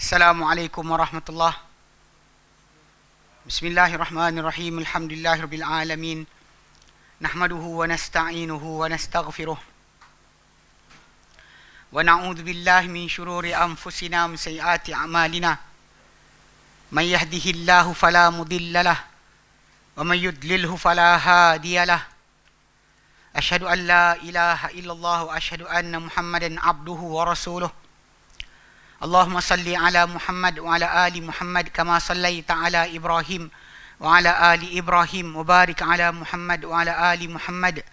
Assalamualaikum warahmatullahi. Bismillahirrahmanirrahim. Alhamdulillahirabbil alamin. Nahmaduhu wa nasta'inuhu wa nastaghfiruh. Wa na'udzu billahi min shururi anfusina wa min sayyiati a'malina. May yahdihillahu fala mudilla lahu wa may yudlilhu fala hadiya lahu. Asyhadu an la ilaha illallah wa asyhadu anna Muhammadan abduhu wa rasuluh. Allahumma salli ala Muhammad wa ala ali Muhammad kama sallaita ala Ibrahim wa ala ali Ibrahim wa barik ala Muhammad wa ala ali Muhammad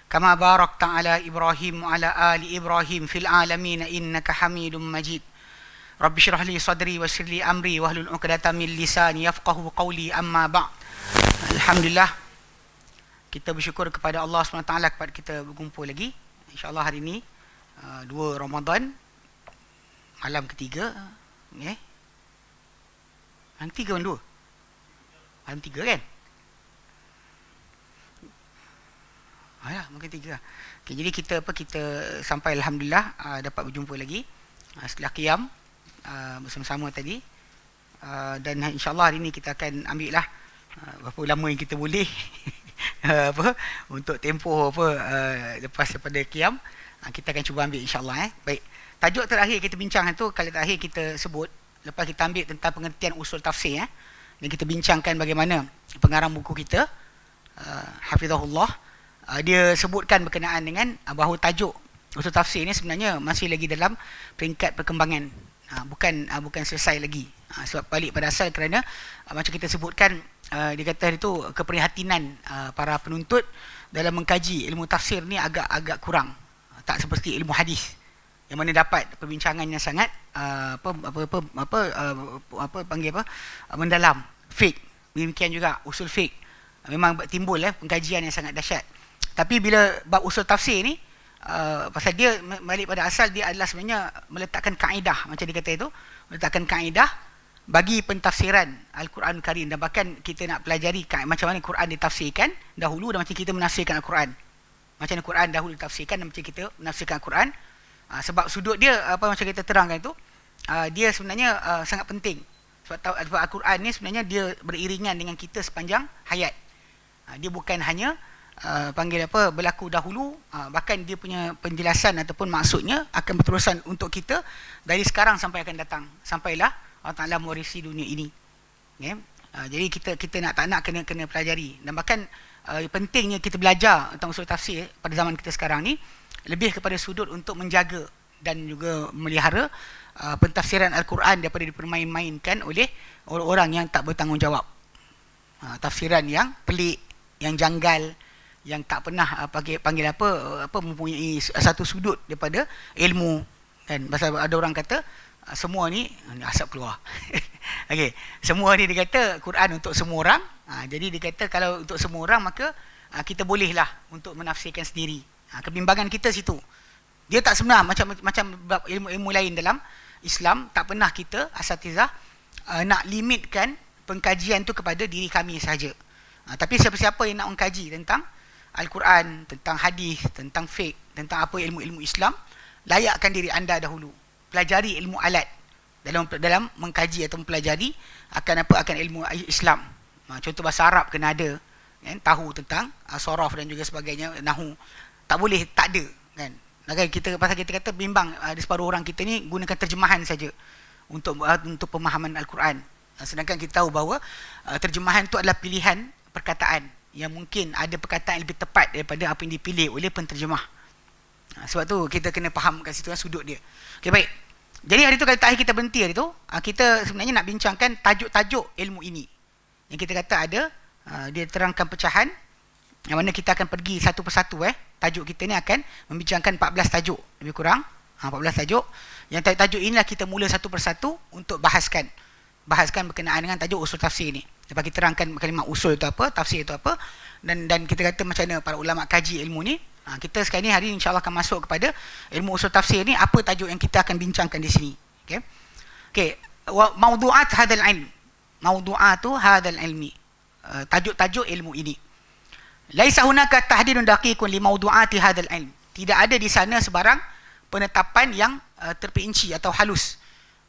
kama barakta ala Ibrahim wa ala ali Ibrahim fil alamin innaka Hamidum Majid. Rabbi shrah li sadri wa yassir li amri wahlul 'uqdatam min lisani yafqahu qawli, amma ba'd. Alhamdulillah, kita bersyukur kepada Allah SWT kepada kita berkumpul lagi. InsyaAllah hari ini 2 Ramadan, malam ketiga. Malam ketiga kan 2? Malam 3 kan? Alah, malam ketiga. Okay, jadi kita sampai Alhamdulillah dapat berjumpa lagi setelah qiyam bersama-sama tadi. Dan insyaAllah hari ini kita akan ambil lah berapa lama yang kita boleh untuk tempoh lepas daripada qiyam. Kita akan cuba ambil insyaAllah. Baik. Tajuk terakhir kita bincang itu, kali terakhir kita sebut, lepas kita ambil tentang pengertian usul tafsir, dan kita bincangkan bagaimana pengarang buku kita, Hafizahullah, dia sebutkan berkenaan dengan bahawa tajuk usul tafsir ini sebenarnya masih lagi dalam peringkat perkembangan, bukan selesai lagi. Sebab balik pada asal kerana macam kita sebutkan, dia kata itu keprihatinan para penuntut dalam mengkaji ilmu tafsir ni agak kurang, tak seperti ilmu hadis yang mana dapat perbincangan yang sangat mendalam. Fiqh demikian juga, usul fiqh memang timbul pengkajian yang sangat dahsyat. Tapi bila bab usul tafsir ni, pasal dia balik pada asal, dia adalah sebenarnya meletakkan kaedah, macam dia kata itu, meletakkan kaedah bagi pentafsiran Al-Quran Karim. Dan bahkan kita nak pelajari macam mana Quran ditafsirkan dahulu, dan macam kita menafsirkan Al-Quran, macam mana Quran dahulu ditafsirkan dan macam kita menafsirkan Al-Quran. Sebab sudut dia macam kita terangkan itu, dia sebenarnya sangat penting. Sebab Al-Quran ni sebenarnya dia beriringan dengan kita sepanjang hayat. Dia bukan hanya berlaku dahulu, bahkan dia punya penjelasan ataupun maksudnya akan berterusan untuk kita dari sekarang sampai akan datang, sampailah Allah Ta'ala mewarisi dunia ini. Jadi kita tak nak kena pelajari. Dan bahkan pentingnya kita belajar tentang usul tafsir pada zaman kita sekarang ni lebih kepada sudut untuk menjaga dan juga memelihara pentafsiran Al-Quran daripada dipermain-mainkan oleh orang-orang yang tak bertanggungjawab. Tafsiran yang pelik, yang janggal, yang tak pernah panggil mempunyai satu sudut daripada ilmu. Dan pasal ada orang kata semua ni asap keluar. Okey, semua ni dia kata Quran untuk semua orang. Jadi dia kata kalau untuk semua orang, maka kita bolehlah untuk menafsirkan sendiri. Kebimbangan kita situ. Dia tak sebenar macam ilmu-ilmu lain dalam Islam. Tak pernah kita asatizah nak limitkan pengkajian tu kepada diri kami sahaja. Tapi siapa-siapa yang nak mengkaji tentang Al-Quran, tentang hadis, tentang fiqh, tentang apa ilmu-ilmu Islam, layakkan diri anda dahulu. Pelajari ilmu alat dalam mengkaji atau mempelajari akan ilmu Islam. Contoh bahasa Arab kena ada, kan? Tahu tentang sorof dan juga sebagainya, nahu. Tak boleh tak ada, kan? Pasal kita kata bimbang, ada separuh orang kita ni gunakan terjemahan saja untuk pemahaman Al-Quran. Sedangkan kita tahu bahawa terjemahan tu adalah pilihan perkataan, yang mungkin ada perkataan yang lebih tepat daripada apa yang dipilih oleh penterjemah. Sebab tu kita kena faham kat situ sudut dia. Okey, baik. Jadi hari tu, kali terakhir kita berhenti hari tu, kita sebenarnya nak bincangkan tajuk-tajuk ilmu ini. Yang kita kata ada, dia terangkan pecahan, yang mana kita akan pergi satu persatu. Tajuk kita ni akan membincangkan 14 tajuk lebih kurang, 14 tajuk. Yang tajuk inilah kita mula satu persatu untuk bahaskan berkenaan dengan tajuk usul tafsir ni. Lepas kita terangkan kalimah usul itu apa, tafsir itu apa, dan kita kata macam mana para ulama kaji ilmu ni. Kita sekarang ni hari ni insyaAllah akan masuk kepada ilmu usul tafsir ni, apa tajuk yang kita akan bincangkan di sini. Okey. Maudu'at hadzal ilm. Maudu'atu hadzal ilmi. Tajuk-tajuk ilmu ini. Laisa hunaka tahdidun daqiqun li maudu'ati hadzal ilm. Tidak ada di sana sebarang penetapan yang terperinci atau halus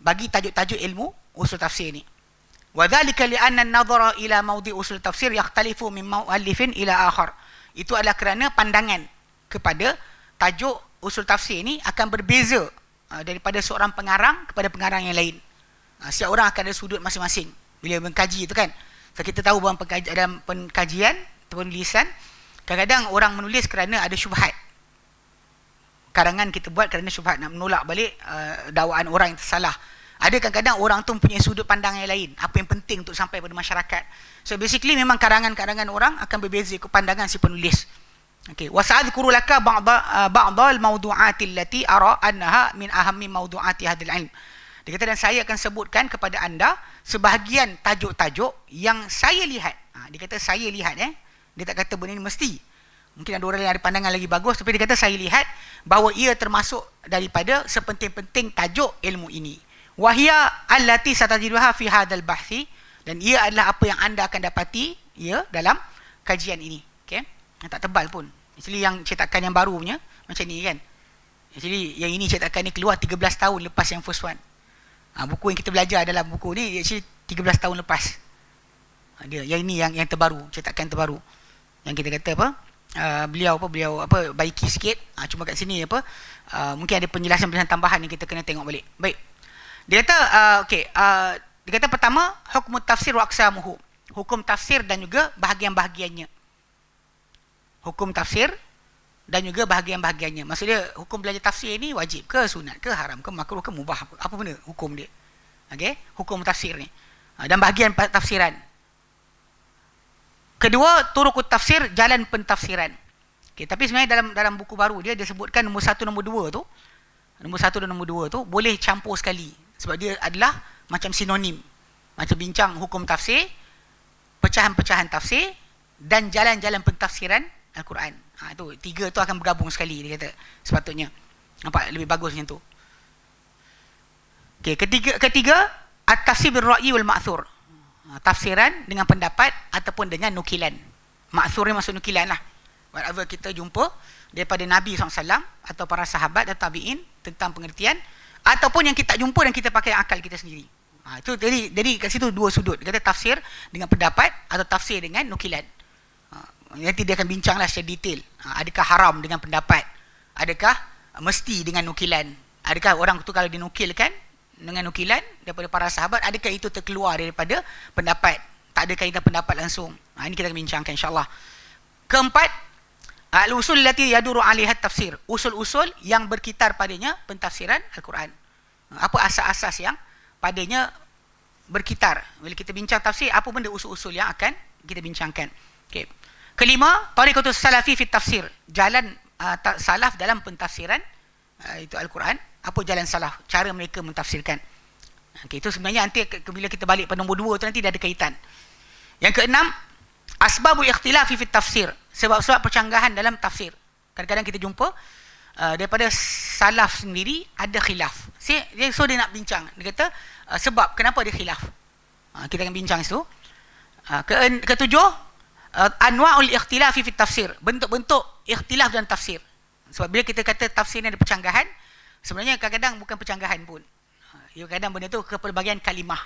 bagi tajuk-tajuk ilmu usul tafsir ni. Wa dhalika li anna an-nadhara ila mawdi' usul tafsir yakhtalifu min mu'allifin ila akhar. Itu adalah kerana pandangan kepada tajuk usul tafsir ni akan berbeza daripada seorang pengarang kepada pengarang yang lain. Setiap orang akan ada sudut masing-masing bila mengkaji itu kan. So, kita tahu bahawa dalam pengkajian penulisan, kadang-kadang orang menulis kerana ada syubhat. Karangan kita buat kerana syubhat, nak menolak balik dakwaan orang yang tersalah. Ada kadang-kadang orang tu mempunyai sudut pandang yang lain, apa yang penting untuk sampai pada masyarakat. So basically memang karangan-karangan orang akan berbeza ikut pandangan si penulis. Okey, wa sa'adhkuru laka ba'dha al-mawdu'ati allati ara annaha min ahammi mawdu'ati hadzal ilm. Dia kata, dan saya akan sebutkan kepada anda sebahagian tajuk-tajuk yang saya lihat. Dia kata saya lihat, dia tak kata benda ni mesti. Mungkin ada orang yang ada pandangan lagi bagus, tapi dia kata saya lihat bahawa ia termasuk daripada sepenting-penting tajuk ilmu ini. Wahia allati satajiduha fi hadzal bahthi, dan ia adalah apa yang anda akan dapati ya dalam kajian ini. Okey, yang tak tebal pun. Actually yang cetakan yang baru punya macam ni kan. Actually yang ini cetakan ni keluar 13 tahun lepas yang first one. Buku yang kita belajar dalam buku ni actually 13 tahun lepas. Dia yang ini yang terbaru, cetakan terbaru. Yang kita kata apa? Beliau baiki sikit. Cuma kat sini mungkin ada penjelasan-penjelasan tambahan yang kita kena tengok balik. Baik. Dia kata dia kata pertama, hukum tafsir wa aqsamuhu. Hukum tafsir dan juga bahagian-bahagiannya. Hukum tafsir dan juga bahagian-bahagiannya. Maksudnya hukum belajar tafsir ni wajib ke, sunat ke, haram ke, makruh ke, mubah, apa benda hukum dia. Okey, hukum tafsir ni. Dan bahagian tafsiran. Kedua, turukut tafsir, jalan pentafsiran. Okey, tapi sebenarnya dalam buku baru dia sebutkan nombor 1 nombor 2 tu. Nombor 1 dan nombor 2 tu boleh campur sekali sebab dia adalah macam sinonim. Macam bincang hukum tafsir, pecahan-pecahan tafsir dan jalan-jalan pentafsiran Al-Quran. Itu tiga tu akan bergabung sekali, dia kata sepatutnya. Nampak lebih bagus macam tu. Okey, ketiga at-tafsir bil-ra'yi wal ma'thur. Tafsiran dengan pendapat ataupun dengan nukilan. Ma'thur ni maksud nukilan lah. Whatever kita jumpa daripada Nabi SAW atau para sahabat dan tabi'in tentang pengertian, ataupun yang kita tak jumpa dan kita pakai akal kita sendiri. Itu jadi kat situ dua sudut. Dia kata tafsir dengan pendapat atau tafsir dengan nukilan. Nanti dia akan bincanglah secara detail. Adakah haram dengan pendapat? Adakah mesti dengan nukilan? Adakah orang tu kalau dinukilkan dengan nukilan daripada para sahabat, adakah itu terkeluar daripada pendapat? Tak ada kaitan pendapat langsung. Ini kita akan bincangkan insya-Allah. Keempat, al-usul allati yaduru 'alaiha tafsir. Usul-usul yang berkitar padanya pentafsiran Al-Quran. Apa asas-asas yang padanya berkitar? Bila kita bincang tafsir, apa benda usul-usul yang akan kita bincangkan? Okey. Kelima, tariqatus salafi fi tafsir. Jalan salaf dalam pentafsiran itu Al-Quran. Apa jalan salaf? Cara mereka mentafsirkan. Okey, itu sebenarnya nanti bila kita balik pada nombor 2 tu nanti dah ada kaitan. Yang keenam, asbabul ikhtilafi fi tafsir. Sebab-sebab percanggahan dalam tafsir. Kadang-kadang kita jumpa daripada salaf sendiri ada khilaf. So dia nak bincang. Dia kata sebab kenapa dia khilaf. Kita akan bincang itu. Ketujuh, anwa'ul ikhtilafi fi tafsir. Bentuk-bentuk ikhtilaf dalam tafsir. Sebab bila kita kata tafsir ni ada percanggahan, sebenarnya kadang-kadang bukan percanggahan pun. Kadang-kadang benda tu kepelbagaian kalimah.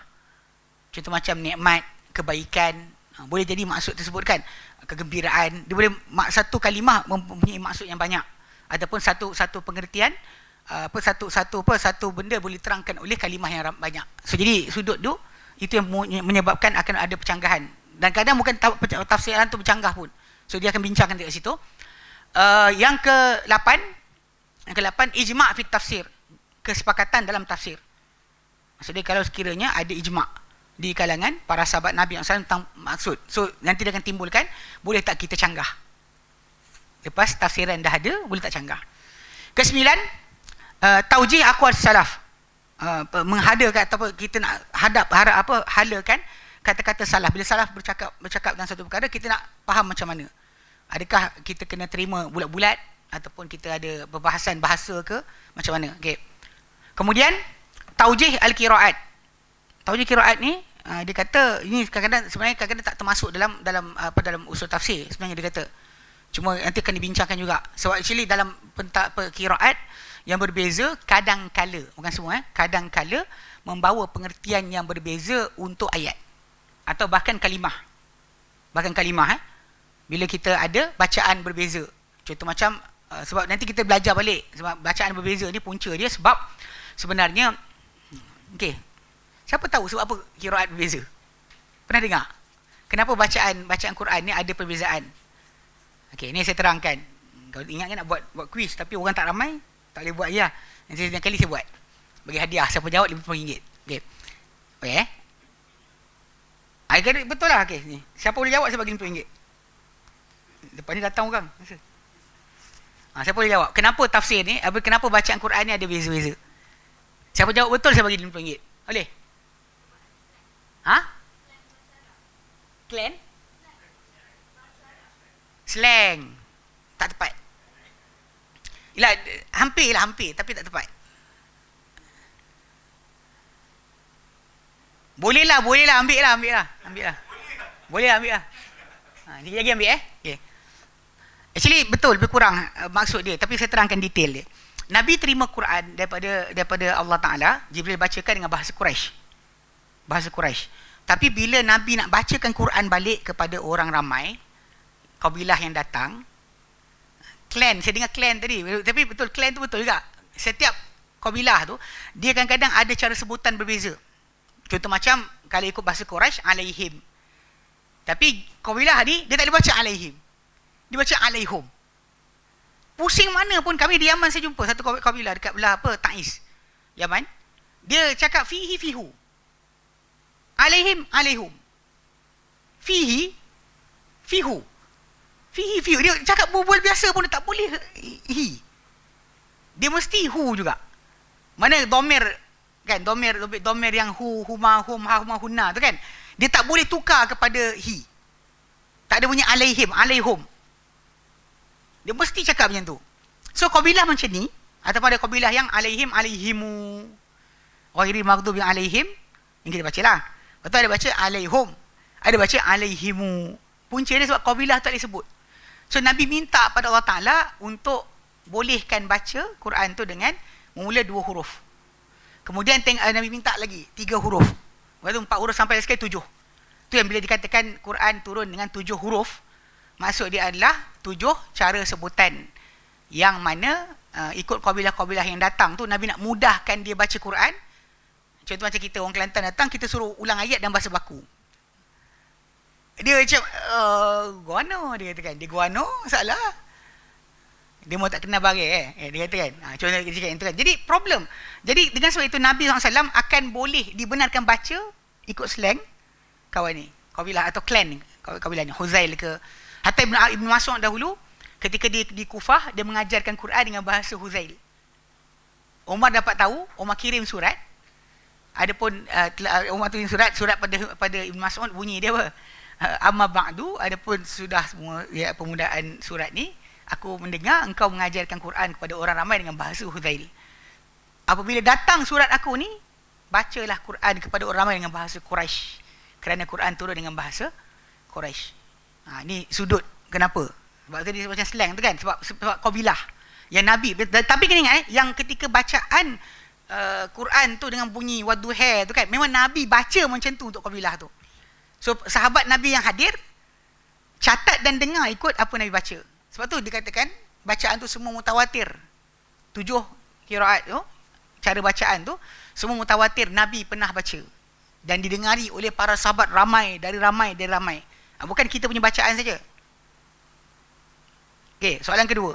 Contoh macam nikmat, kebaikan, boleh jadi maksud tersebut kan, kegembiraan. Dia boleh satu kalimah mempunyai maksud yang banyak, ataupun satu pengertian satu benda boleh terangkan oleh kalimah yang banyak. So jadi sudut tu itu yang menyebabkan akan ada percanggahan, dan kadang bukan tafsiran tu bercanggah pun. So dia akan bincangkan dekat situ. Yang ke-8 ijma' fi tafsir, kesepakatan dalam tafsir. Maksudnya kalau sekiranya ada ijma' di kalangan para sahabat Nabi SAW tentang maksud, so nanti dia akan timbulkan, boleh tak kita canggah? Lepas tafsiran dah ada, boleh tak canggah? Ke-9, taujih aqwal salaf. Menghadakan atau kita nak halakan kata-kata salaf. Bila salaf bercakap tentang satu perkara, kita nak faham macam mana. Adakah kita kena terima bulat-bulat, ataupun kita ada perbahasan bahasa ke macam mana? Okey. Kemudian taujih al-qiraat. Taujih qiraat ni dia kata ini kadang-kadang tak termasuk dalam usul tafsir sebenarnya, dia kata. Cuma nanti akan dibincangkan juga. So actually dalam qiraat yang berbeza kadang-kala, bukan semua, kadang-kala membawa pengertian yang berbeza untuk ayat atau bahkan kalimah. Bahkan kalimah bila kita ada bacaan berbeza. Contoh macam sebab nanti kita belajar balik sebab bacaan berbeza ni punca dia sebab sebenarnya okey. Siapa tahu sebab apa qiraat berbeza? Pernah dengar? Kenapa bacaan Quran ni ada perbezaan? Okey, ni saya terangkan. Kalau ingat kan nak buat kuis tapi orang tak ramai, tak boleh buat ya. Nanti sekali saya buat. Bagi hadiah siapa jawab RM50. Okey. Okey betul lah. Okey ni. Siapa boleh jawab saya bagi RM50. Lepas ni datang orang. Siapa boleh jawab? Kenapa tafsir ni, kenapa bacaan Quran ni ada beza-beza? Siapa jawab betul saya bagi RM50. Boleh? Clan? Slang. Tak tepat. Yalah, hampir tapi tak tepat. Boleh lah, ambil lah. Boleh ambil lah. Sikit lagi ambil okay. Actually betul, lebih kurang maksud dia, tapi saya terangkan detail dia. Nabi terima Quran daripada Allah Ta'ala, Jibril bacakan dengan bahasa Quraisy. Tapi bila Nabi nak bacakan Quran balik kepada orang ramai, kabilah yang datang, clan, saya dengar clan tadi, tapi betul, clan tu betul juga. Setiap kabilah tu, dia kadang-kadang ada cara sebutan berbeza. Contoh macam, kalau ikut bahasa Quraisy, alaihim. Tapi kabilah ni, dia tak boleh baca alaihim. Dia baca alaihum. Pusing mana pun, kami di Yaman saya jumpa satu kabilah dekat belah Taiz, Yaman. Dia cakap fihi fihu. Alaihim alaihum. Fihi fihu. Dia cakap berbual biasa pun dia tak boleh hi. Dia mesti hu juga. Mana domir kan, domir yang hu, huma, hum, ha, huma, hunna tu kan. Dia tak boleh tukar kepada hi. Tak ada punya alaihim, alaihum. Dia mesti cakap macam tu. So kabilah macam ni, ataupun ada kabilah yang alaihim, alaihimu. Ghairil maghdubi alaihim, yang kita bacalah. Betul, ada baca alaihum, ada baca alaihimu. Punca dia sebab kabilah tak boleh sebut. So Nabi minta pada Allah Ta'ala untuk bolehkan baca Quran tu dengan memula 2 huruf. Kemudian Nabi minta lagi 3 huruf. Lepas tu 4 huruf sampai sekali 7. Tu yang bila dikatakan Quran turun dengan 7 huruf, maksud dia adalah 7 cara sebutan yang mana ikut kabilah-kabilah yang datang tu, Nabi nak mudahkan dia baca Quran. Contoh macam kita orang Kelantan datang, kita suruh ulang ayat dan bahasa baku. Dia macam guano, dia kata kan. Dia guano, salah. Dia mau tak kenal barang dia kata kan. Contoh dia cakap itu kan. Jadi problem. Jadi dengan sebab itu Nabi SAW akan boleh dibenarkan baca ikut slang kawan ni, kabilah atau clan ni, kabilah ni, Huzail ke. Hatta Ibn Mas'ud dahulu ketika dia di Kufah, dia mengajarkan Quran dengan bahasa Huzail. Umar dapat tahu, Umar kirim surat. Adapun Umar tulis surat pada Ibn Mas'ud, bunyi dia apa? Amma ba'du, adapun sudah semua ya, pemudaan surat ni, aku mendengar engkau mengajarkan Quran kepada orang ramai dengan bahasa Huzail. Apabila datang surat aku ni, bacalah Quran kepada orang ramai dengan bahasa Quraisy. Kerana Quran turun dengan bahasa Quraisy. Ni sudut kenapa? Sebab tadi macam slang tu kan, sebab kabilah yang Nabi. Tapi kena ingat yang ketika bacaan Quran tu dengan bunyi wadduha tu kan, memang Nabi baca macam tu untuk kabilah tu. So sahabat Nabi yang hadir catat dan dengar ikut apa Nabi baca. Sebab tu dikatakan bacaan tu semua mutawatir. 7 qiraat tu, cara bacaan tu semua mutawatir, Nabi pernah baca dan didengari oleh para sahabat ramai. Bukan kita punya bacaan saja. Okey, soalan kedua.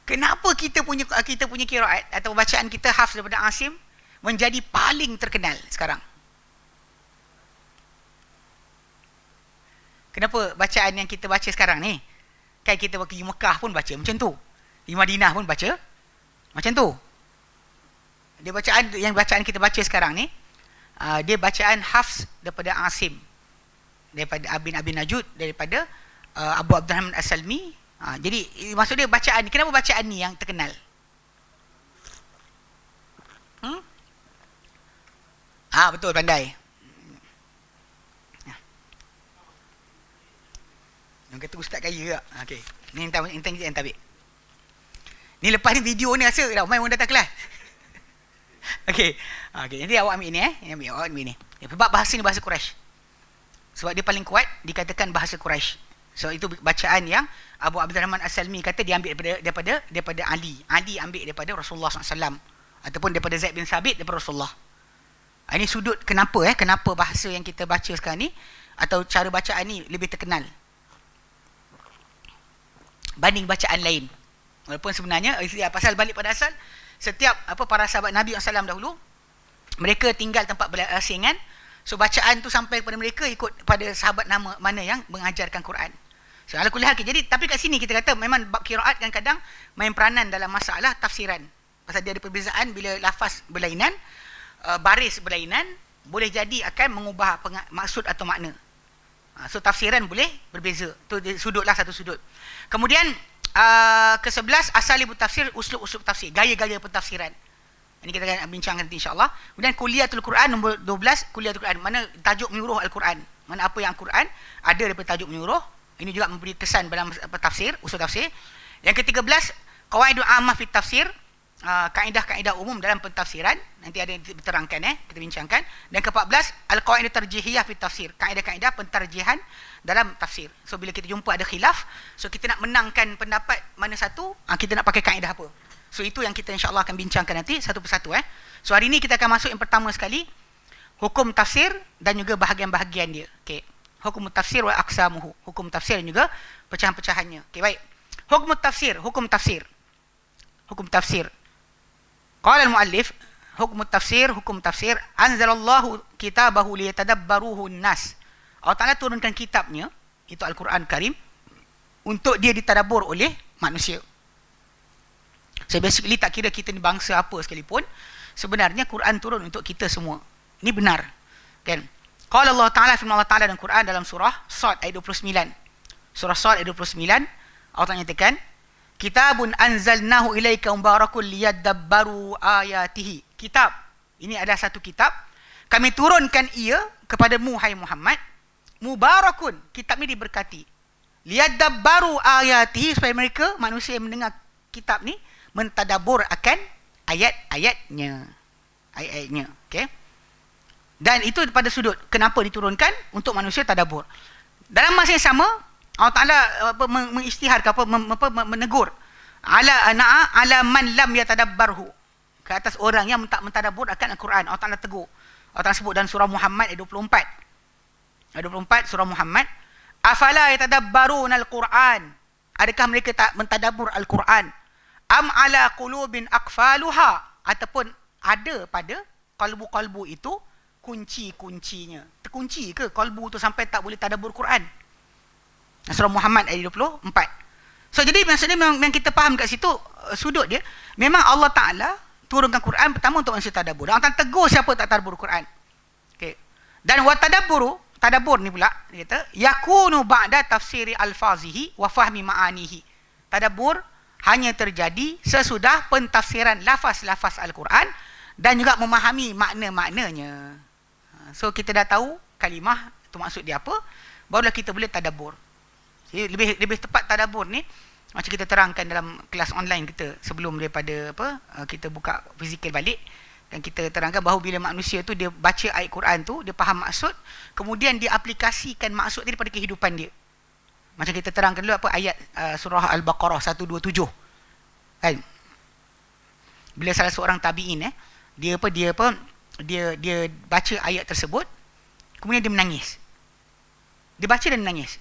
Kenapa kita punya qiraat atau bacaan kita hafz daripada Asim menjadi paling terkenal sekarang? Kenapa bacaan yang kita baca sekarang ni, kan kita pergi Mekah pun baca macam tu, di Madinah pun baca macam tu. Dia bacaan kita baca sekarang ni, dia bacaan hafz daripada Asim, daripada Abi Najud, daripada Abu Abdurrahman As-Salmi. Jadi maksud dia bacaan ni, kenapa bacaan ni yang terkenal? Betul, pandai. Yang kata ustaz kaya tak? Okey. Ni yang tabik. Ni lepas ni video ni rasa dah main orang datang kelas. Okey. Okey, jadi awak ambil ni awak ambil ni. Sebab bahasa ni bahasa Quraisy. Sebab dia paling kuat dikatakan bahasa Quraisy. So itu bacaan yang Abu Abdurrahman As-Salmi kata dia ambil daripada Ali. Ali ambil daripada Rasulullah SAW ataupun daripada Zaid bin Thabit daripada Rasulullah. Ini sudut kenapa kenapa bahasa yang kita baca sekarang ni atau cara bacaan ni lebih terkenal banding bacaan lain. Walaupun sebenarnya pasal balik pada asal setiap para sahabat Nabi SAW dahulu mereka tinggal tempat berasingan. So bacaan tu sampai kepada mereka ikut pada sahabat mana yang mengajarkan Quran. So ala kulli hal, jadi tapi kat sini kita kata memang bab qiraat kadang-kadang main peranan dalam masalah tafsiran. Pasal dia ada perbezaan bila lafaz berlainan, baris berlainan, boleh jadi akan mengubah maksud atau makna. So tafsiran boleh berbeza. Tu sudutlah satu sudut. Kemudian ke-11 asalibut tafsir, uslub-uslub tafsir, gaya-gaya pentafsiran. Ini kita akan bincangkan nanti insya-Allah. Kemudian kuliatul Quran nombor 12, kuliatul Quran mana tajuk menyuruh Al-Quran. Mana apa yang Al-Quran ada daripada tajuk menyuruh. Ini juga memberi kesan dalam tafsir, usul tafsir. Yang ke-13 qawaidul ammah fi tafsir, kaedah-kaedah umum dalam pentafsiran. Nanti ada yang diterangkan kita bincangkan. Dan ke-14 al-qawaidut tarjihiyah fi tafsir, kaedah-kaedah pentarjihan dalam tafsir. So bila kita jumpa ada khilaf, so kita nak menangkan pendapat mana satu, kita nak pakai kaedah apa. So itu yang kita insya-Allah akan bincangkan nanti satu persatu. So hari ini kita akan masuk yang pertama sekali, hukum tafsir dan juga bahagian-bahagian dia. Okey. Hukum tafsir wa aqsamuhu. Hukum tafsir dan juga pecahan-pecahannya. Okey, baik. Hukum tafsir, hukum tafsir. Hukum tafsir. Qala al-muallif, hukum tafsir, hukum tafsir, anzalallahu kitabahu liyatadabbaruhu an-nas. Allah Taala turunkan kitabnya, itu Al-Quran Karim, untuk dia ditadabbur oleh manusia. So basically tak kira kita ni bangsa apa sekalipun, sebenarnya Quran turun untuk kita semua. Ini benar. Kan? Qala Allah Taala, firman Allah Taala dalam Quran dalam surah Shad ayat 29. Surah Shad ayat 29, Allah Taala nyatakan, kitabun anzalnahu ilaika mubarakun liyadabbaru ayatihi. Kitab. Ini adalah satu kitab. Kami turunkan ia kepadamu hai Muhammad. Mubarakun. Kitab ini diberkati. Liyadabbaru ayatihi, supaya mereka manusia yang mendengar kitab ni mentadabbur akan ayat-ayatnya. Ayat-ayatnya. Okey. Dan itu pada sudut kenapa diturunkan untuk manusia tadabbur. Dalam masa yang sama Allah Taala mengisytiharkan menegur ala man lam yatadabbarhu, ke atas orang yang tak mentadabbur akan Al-Quran. Allah Taala tegur. Allah Taala sebut dalam surah Muhammad ayat 24. Ayat 24 surah Muhammad, afala yatadabbaruna al-Quran, adakah mereka tak mentadabbur Al-Quran, am ala qulubin aqfaluha, ataupun ada pada kalbu-kalbu itu kunci-kuncinya. Terkunci ke kalbu tu sampai tak boleh tadabbur Quran? Surah Muhammad ayat 24. So jadi maksudnya memang kita faham kat situ sudut dia, memang Allah Taala turunkan Quran pertama untuk manusia tadabbur. Allah Taala tegur siapa tak tadabbur Quran. Okey. Dan wa tadabbur ni pula dia kata yakunu ba'da tafsiri alfazihi wa fahmi ma'anihi. Tadabbur hanya terjadi sesudah pentafsiran lafaz-lafaz Al-Quran dan juga memahami makna-maknanya. So kita dah tahu kalimah tu maksud dia apa, barulah kita boleh tadabbur. Jadi lebih tepat tadabbur ni macam kita terangkan dalam kelas online kita sebelum daripada kita buka fizikal balik, dan kita terangkan bahawa bila manusia tu dia baca ayat Quran tu, dia faham maksud, kemudian dia aplikasikan maksud dia daripada kehidupan dia. Macam kita terangkan dulu ayat surah Al-Baqarah 127. Kan? Bila salah seorang tabi'in dia baca ayat tersebut, kemudian dia menangis. Dia baca dan menangis.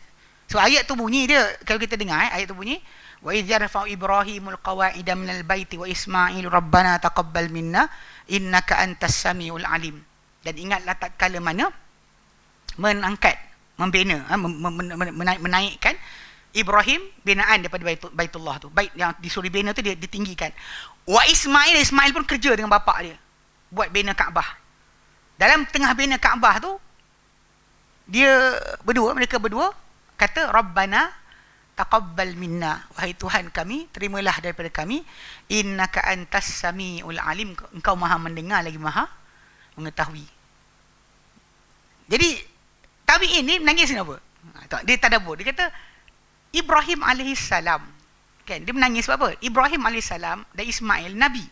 So ayat tu bunyi dia, kalau kita dengar ayat tu bunyi, wa idh yarfa'u Ibrahimul qawa'ida minal baiti wa Ismailu rabbana taqabbal minna innaka antas samiul alim. Dan ingatlah tatkala mana mengangkat, membina, menaikkan Ibrahim binaan daripada Baitullah tu. Bait yang disuruh bina tu dia ditinggikan. Wa Ismail pun kerja dengan bapa dia buat bina Kaabah. Dalam tengah bina Kaabah tu, mereka berdua kata Rabbana taqabbal minna, wahai Tuhan kami, terimalah daripada kami, innaka antas samiul alim, engkau maha mendengar lagi maha mengetahui. Jadi tabi'in ni menangis kenapa? Dia tadabbur. Dia kata Ibrahim alaihissalam Kan? Dia menangis sebab apa? Ibrahim AS dan Ismail Nabi.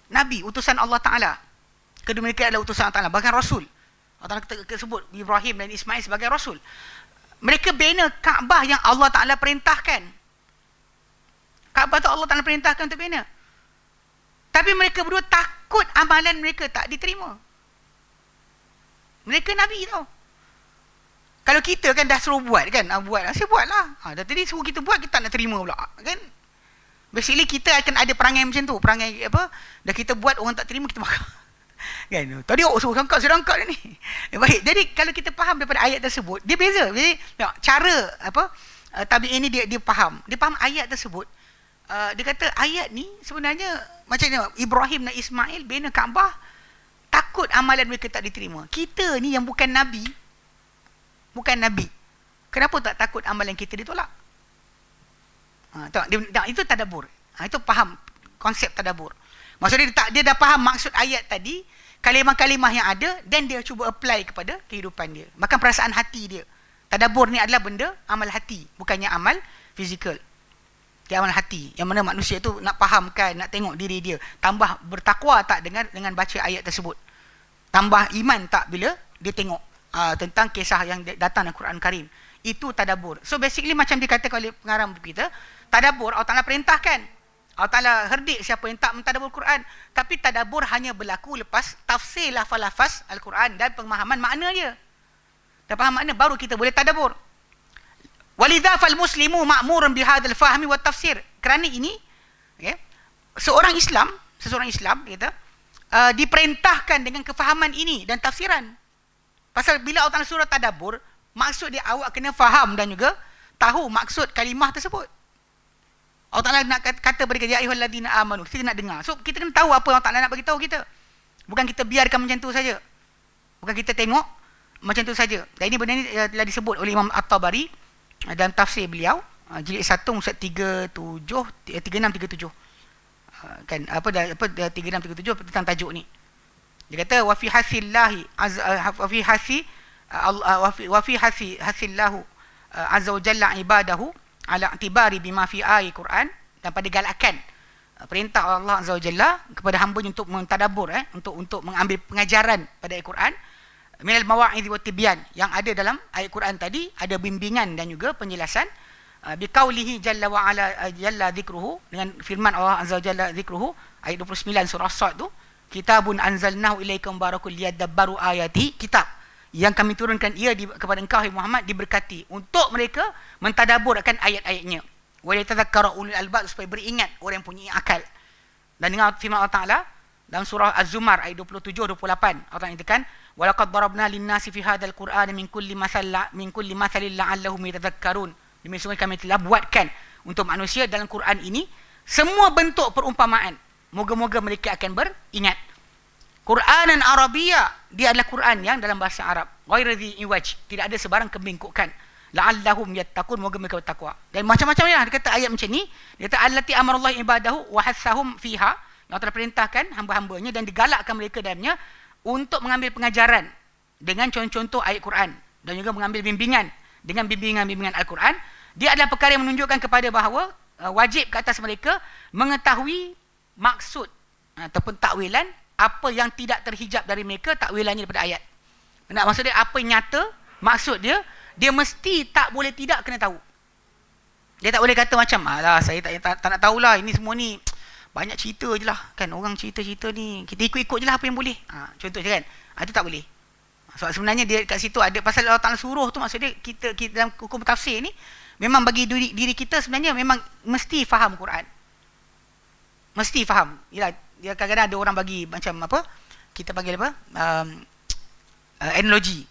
Nabi, utusan Allah Ta'ala. Kedua mereka adalah utusan Allah Ta'ala. Bahkan Rasul. Allah Ta'ala sebut Ibrahim dan Ismail sebagai Rasul. Mereka bina Kaabah yang Allah Ta'ala perintahkan. Kaabah tu Allah Ta'ala perintahkan untuk bina. Tapi mereka berdua takut amalan mereka tak diterima. Mereka Nabi tau. Kalau kita kan dah suruh buat kan, saya buat lah. Dah tadi suruh kita buat, kita tak nak terima pula. Kan? Basically kita akan ada perangai macam tu. Perangai apa, dah kita buat orang tak terima, kita marah. Kan? Tadi awak suruh angkat, saya angkat ni. Baik, jadi kalau kita faham daripada ayat tersebut, dia beza. Jadi cara apa tabi'in ni dia faham. Dia faham ayat tersebut. Dia kata ayat ni sebenarnya macam ni, Ibrahim dan Ismail bina Kaabah, takut amalan mereka tak diterima. Kita ni yang bukan Nabi, kenapa tak takut amalan kita ditolak? Itu tadabbur. Itu faham konsep tadabbur. Maksudnya dia dah faham maksud ayat tadi, kalimah-kalimah yang ada, dan dia cuba apply kepada kehidupan dia. Maka perasaan hati dia. Tadabbur ni adalah benda amal hati, bukannya amal fizikal. Dia amal hati. Yang mana manusia tu nak fahamkan, nak tengok diri dia. Tambah bertakwa tak dengan baca ayat tersebut? Tambah iman tak bila dia tengok tentang kisah yang datang dalam Quran Karim? Itu tadabbur. So basically macam dikatakan oleh pengarang kita, tadabbur Allah Ta'ala perintahkan. Allah Ta'ala herdik siapa yang tak mentadabbur Quran. Tapi tadabbur hanya berlaku lepas tafsir lafaz-lafaz Al-Quran dan pemahaman makna dia. Dan faham makna, baru kita boleh tadabbur. Walidha fal muslimu ma'murun bihadzal fahmi wat tafsir. Kerana ini, okay, seseorang Islam kita diperintahkan dengan kefahaman ini dan tafsiran. Pasal bila Allah Ta'ala surah tadabbur, maksud dia awak kena faham dan juga tahu maksud kalimah tersebut. Allah Ta'ala nak kata kepada kita, ya ayyuhalladzina amanu, kita nak dengar. So kita kena tahu apa Allah Ta'ala nak bagi tahu kita. Bukan kita biarkan macam tu saja. Bukan kita tengok macam tu saja. Dan ini benda ni telah disebut oleh Imam At-Tabari dalam tafsir beliau, jilid 1 muka 3637. Kan apa 3637 tentang tajuk ni. Dia kata wa fi hasillahi wa fi hasillahu azza wa jalla ibadahu ala i'tibari bima fi ayat Quran, dan pada galakan perintah Allah azza wa jalla kepada hamba-Nya untuk mentadabbur, untuk mengambil pengajaran pada ayat Quran, minal mawa'idh wa tibyan, yang ada dalam ayat Quran tadi ada bimbingan dan juga penjelasan, biqaulihi jalla wa ala jalla dzikruhu, dengan firman Allah azza wa jalla dzikruhu, ayat 29 surah Sad tu, kitabun anzalnahu ilaika mubarakul liyadabbaru ayati, kitab yang kami turunkan ia kepada engkau Muhammad, diberkati untuk mereka mentadabbur akan ayat-ayatnya, wa yatadhakkara ulul albab, supaya beringat orang yang punya akal. Dan dengan firman Allah Taala dalam surah Az-Zumar ayat 27-28, Allah nyatakan, wa laqad darabna lin-nasi fi hadzal qur'ani min kulli mathalin la'allahum yatadhakkarun. Demikian kami telah buatkan untuk manusia dalam Quran ini semua bentuk perumpamaan, moga-moga mereka akan beringat. Quranan Arabiyya, dia adalah Quran yang dalam bahasa Arab. Ghairu dhi iwaj, tidak ada sebarang kebengkokan. La'allahum yattaqun, moga mereka bertakwa. Dan macam-macam dia kata ayat macam ni. Dia kata allati amarallahu ibadahu wa hassahum fiha, yang telah perintahkan hamba-hambanya dan digalakkan mereka dalamnya untuk mengambil pengajaran dengan contoh-contoh ayat Quran, dan juga mengambil bimbingan dengan bimbingan-bimbingan Al-Quran. Dia adalah perkara yang menunjukkan kepada bahawa wajib ke atas mereka mengetahui maksud ataupun takwilan apa yang tidak terhijab dari mereka, takwilannya daripada ayat. Maksud dia apa yang nyata, maksud dia mesti tak boleh tidak kena tahu. Dia tak boleh kata macam, alah saya tak nak tahulah, ini semua ni banyak cerita je lah kan, orang cerita-cerita ni kita ikut-ikut je lah apa yang boleh. Contoh je kan, itu tak boleh. So sebenarnya dia kat situ ada pasal Allah Ta'ala suruh tu, maksud dia kita dalam hukum tafsir ni memang bagi diri kita sebenarnya memang mesti faham Quran. Mesti faham. Yalah, dia kadang-kadang ada orang bagi macam apa? Kita panggil apa? Analogi.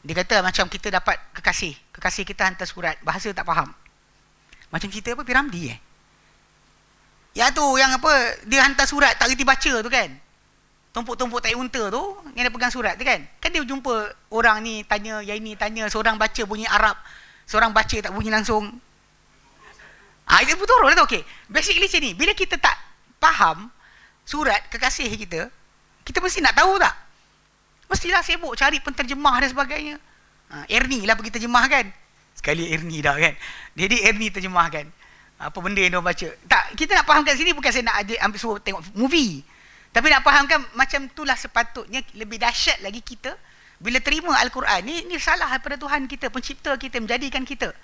Dia kata macam kita dapat kekasih kita hantar surat, bahasa tak faham. Macam cerita apa? Piramdi Ya tu yang apa? Dia hantar surat tak reti baca tu kan. Tumpuk-tumpuk tai unta tu yang dia pegang surat tu kan. Kan dia jumpa orang ni tanya, yang ini tanya, seorang baca bunyi Arab, seorang baca tak bunyi langsung. Itu betul lah tu. Okey. Basically macam ni, bila kita tak faham surat kekasih kita, kita mesti nak tahu tak? Mestilah sibuk cari penterjemah dan sebagainya. Ernie lah pergi terjemahkan. Sekali Ernie dah kan. Jadi Ernie terjemahkan. Apa benda yang diorang baca. Tak, kita nak faham kat sini bukan saya nak ambil suruh tengok movie. Tapi nak fahamkan macam itulah sepatutnya. Lebih dahsyat lagi kita bila terima Al-Quran ni salah daripada Tuhan kita, pencipta kita, menjadikan kita,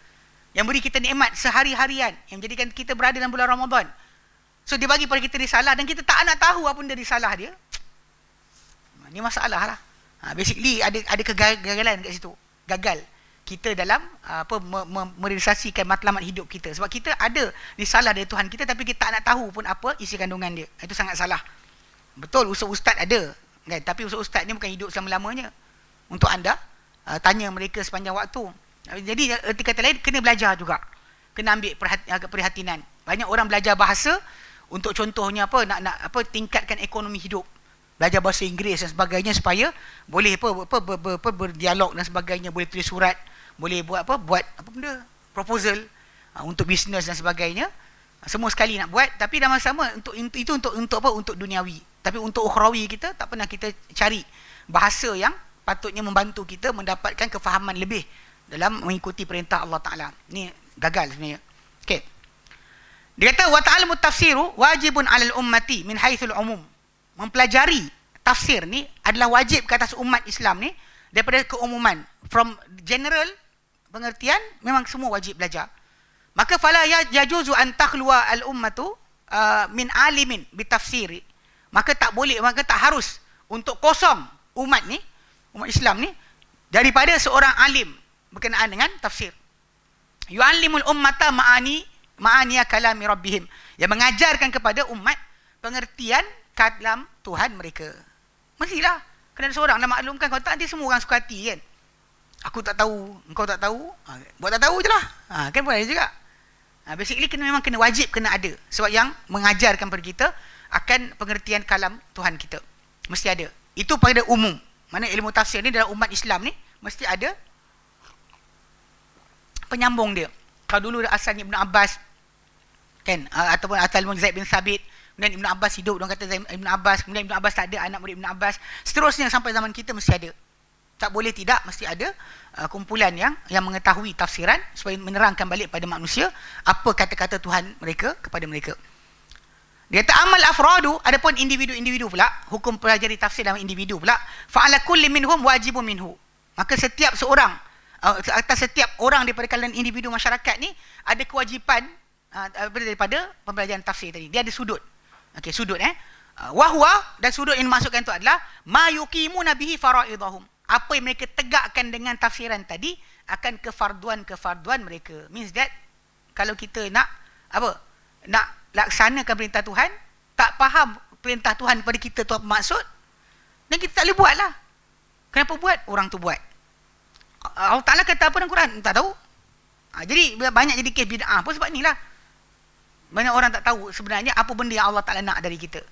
yang beri kita nikmat sehari-harian, yang menjadikan kita berada dalam bulan Ramadan. So dia bagi pada kita risalah dan kita tak nak tahu apa benda risalah dia. Ni masalah lah. Basically ada kegagalan kat situ. Gagal kita dalam merealisasikan matlamat hidup kita. Sebab kita ada risalah dari Tuhan kita tapi kita tak nak tahu pun apa isi kandungan dia. Itu sangat salah. Betul ustaz ada kan? Tapi ustaz ni bukan hidup selama-lamanya. Untuk anda tanya mereka sepanjang waktu. Jadi erti kata lain, kena belajar juga, kena ambil perhatian. Banyak orang belajar bahasa untuk contohnya nak tingkatkan ekonomi hidup, belajar bahasa Inggeris dan sebagainya supaya boleh berdialog dan sebagainya, boleh tulis surat, boleh buat benda proposal untuk bisnes dan sebagainya. Semua sekali nak buat, tapi dalam masa sama untuk duniawi. Tapi untuk ukhrawi kita tak pernah kita cari bahasa yang patutnya membantu kita mendapatkan kefahaman lebih dalam mengikuti perintah Allah Ta'ala. Ni gagal sebenarnya. Okay. Dia kata, wa ta'alamu tafsiru wajibun alal ummati min haithul umum. Mempelajari tafsir ni adalah wajib ke atas umat Islam ni daripada keumuman. From general pengertian, memang semua wajib belajar. Maka fala yajuzu an takhluwa al ummatu min alimin bitafsiri. Maka tak harus untuk kosong umat Islam ni daripada seorang alim berkenaan dengan tafsir. Yu'allimul ummata ma'aniya kalami rabbihim, yang mengajarkan kepada umat pengertian kalam Tuhan mereka. Mestilah kena ada seorang nak maklumkan. Kalau tak, nanti semua orang suka hati kan. Aku tak tahu, engkau tak tahu, buat tak tahu je lah. Kan boleh juga. Basically memang kena wajib, kena ada. Sebab yang mengajarkan kepada kita akan pengertian kalam Tuhan kita mesti ada. Itu pada umum. Mana ilmu tafsir ni dalam umat Islam ni mesti ada penyambung dia. Kalau dulu asalnya Ibn Abbas kan, ataupun asal Zaid bin Thabit, kemudian Ibn Abbas hidup, orang kata Ibn Abbas, kemudian Ibn Abbas tak ada anak murid Ibn Abbas, seterusnya sampai zaman kita mesti ada. Tak boleh tidak, mesti ada kumpulan yang mengetahui tafsiran supaya menerangkan balik pada manusia apa kata-kata Tuhan mereka kepada mereka. Dia kata amal afradu, adapun individu-individu pula, hukum pelajari tafsir dalam individu pula, fa'ala kulli minhum wajibun minhu. Maka setiap seorang, atas setiap orang daripada kalangan individu masyarakat ni ada kewajipan daripada pembelajaran tafsir tadi. Dia ada sudut. Okey, sudut wahwa, dan sudut yang dimasukkan itu adalah ma yuqimuna bihi faraidahum. Apa yang mereka tegakkan dengan tafsiran tadi akan kefarduan mereka. Means that kalau kita nak laksanakan perintah Tuhan, tak faham perintah Tuhan pada kita tu apa maksud, dan kita tak boleh buat lah. Kenapa buat? Orang tu buat. Allah Ta'ala kata apa dalam Quran? Tak tahu. Jadi banyak jadi kes bid'ah pun sebab ni lah. Banyak orang tak tahu sebenarnya apa benda yang Allah Ta'ala nak dari kita.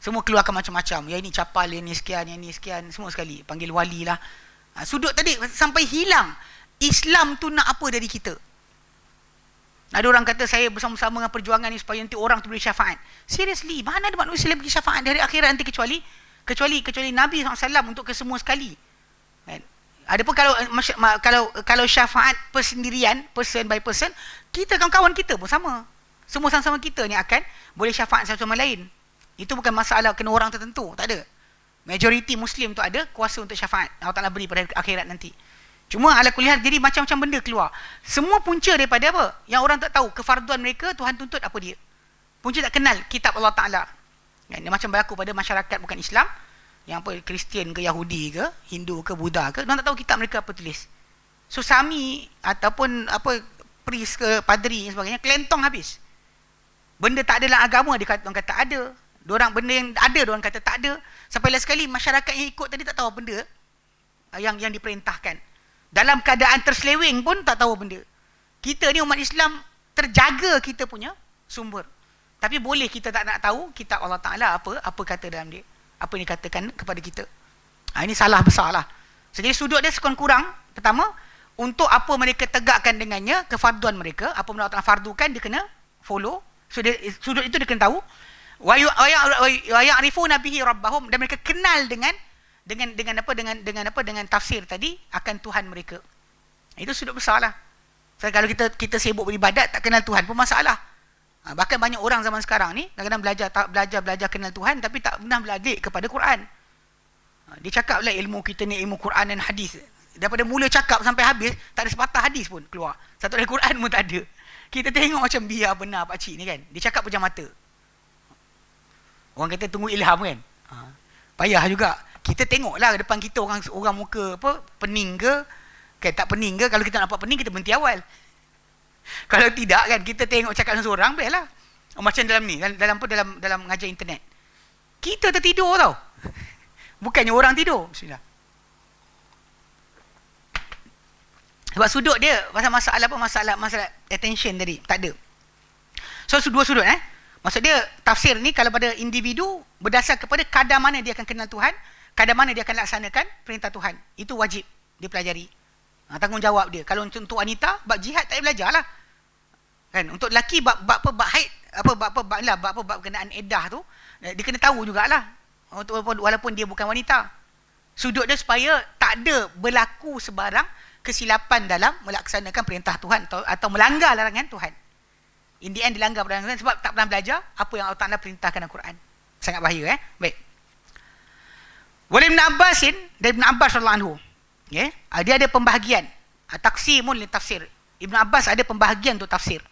Semua keluarkan macam-macam. Yang ini capal, yang ini sekian, semua sekali. Panggil wali lah. Sudut tadi sampai hilang. Islam tu nak apa dari kita? Ada orang kata saya bersama-sama dengan perjuangan ni supaya nanti orang tu beri syafaat. Seriously, mana ada manusia yang beri syafaat dari akhirat nanti kecuali Nabi SAW untuk kesemua sekali. Adapun kalau syafaat persendirian, person by person, kita kawan-kawan kita pun sama. Semua sama-sama kita ni akan boleh syafaat satu sama lain. Itu bukan masalah kena orang tertentu, tak ada. Majoriti Muslim tu ada kuasa untuk syafaat. Allah Ta'ala beri pada akhirat nanti. Cuma ala kuliah jadi macam-macam benda keluar. Semua punca daripada apa? Yang orang tak tahu kefarduan mereka, Tuhan tuntut apa dia. Punca tak kenal kitab Allah Ta'ala. Dia macam berlaku pada masyarakat bukan Islam, yang apa, Kristian ke, Yahudi ke, Hindu ke, Buddha ke, orang tak tahu kitab mereka apa tulis. So sami ataupun priest ke, padri dan sebagainya, kelentong habis. Benda tak ada dalam agama, orang kata ada. Benda yang ada, orang kata tak ada. Sampai last sekali masyarakat yang ikut tadi tak tahu benda yang diperintahkan. Dalam keadaan terseleweng pun tak tahu benda. Kita ni umat Islam terjaga kita punya sumber. Tapi boleh kita tak nak tahu kitab Allah Ta'ala apa kata dalam dia. Apa yang dikatakan kepada kita. Ini salah besar lah. So, jadi sudut dia sekurang-kurang. Pertama, untuk apa mereka tegakkan dengannya, kefarduan mereka, apa benda Allah Ta'ala fardukan, dia kena follow. So, sudut itu dia kena tahu. Wa ya'rifuna bihi rabbahum, dan mereka kenal dengan tafsir tadi akan Tuhan mereka. Itu sudut besar lah. So, kalau kita sibuk beribadat tak kenal Tuhan pun masalah. Bahkan banyak orang zaman sekarang ni kadang-kadang belajar kenal Tuhan tapi tak pernah belajar kepada Quran. Dia cakap lah ilmu kita ni ilmu Quran dan hadis. Daripada mula cakap sampai habis tak ada sepatah hadis pun keluar. Satu ayat Quran pun tak ada. Kita tengok macam biar benar pak cik ni kan. Dia cakap pejam mata. Orang kata tunggu ilham kan. Payah juga. Kita tengoklah depan kita orang muka apa pening ke, tak pening ke. Kalau kita nampak pening kita berhenti awal. Kalau tidak kan kita tengok cakap seorang biarlah. Macam dalam ni dalam mengajar internet. Kita tertidur tau. Bukannya orang tidur. Bismillah. Sebab sudut dia masalah attention tadi tak ada. So dua sudut Maksud dia tafsir ni kalau pada individu berdasar kepada kadar mana dia akan kenal Tuhan, kadar mana dia akan laksanakan perintah Tuhan. Itu wajib dipelajari. Tanggungjawab dia. Kalau untuk wanita bab jihad tak payah belajarlah. Kan untuk lelaki bab haid bab berkenaan iddah tu dia kena tahu jugalah. Walaupun dia bukan wanita. Sudut dia supaya tak ada berlaku sebarang kesilapan dalam melaksanakan perintah Tuhan atau melanggar larangan Tuhan. In the end dilanggar larangan Tuhan sebab tak pernah belajar apa yang Allah Ta'ala perintahkan dalam Quran. Sangat bahaya Baik. Wal Ibn Abbasin dari Ibn Abbas radhiyallahu anhu. Dia ada pembahagian. Taqsimun li tafsir. Ibn Abbas ada pembahagian untuk tafsir.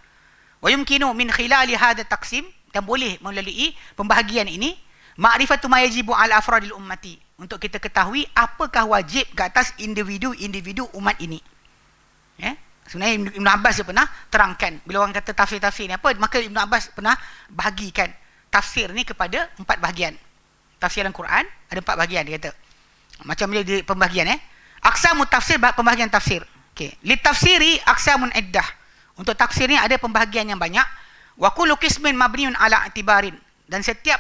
Wa yumkinu min khilali hadha taqsim dan boleh melalui pembahagian ini ma'rifatu ma yajibu ala afradil ummati. Untuk kita ketahui apakah wajib ke atas individu-individu umat ini. Sebenarnya Ibn Abbas dia pernah terangkan. Bila orang kata tafsir-tafsir ni apa, maka Ibn Abbas pernah bahagikan tafsir ni kepada 4 bahagian. Tafsiran Quran ada 4 bahagian dia kata. Macam dia pembahagian aqsamut tafsir, pembahagian tafsir. Okey, li tafsiri aqsamun iddah. Untuk tafsir ni ada pembahagian yang banyak. Wa kullu qismin mabniun ala i'tibarin. Dan setiap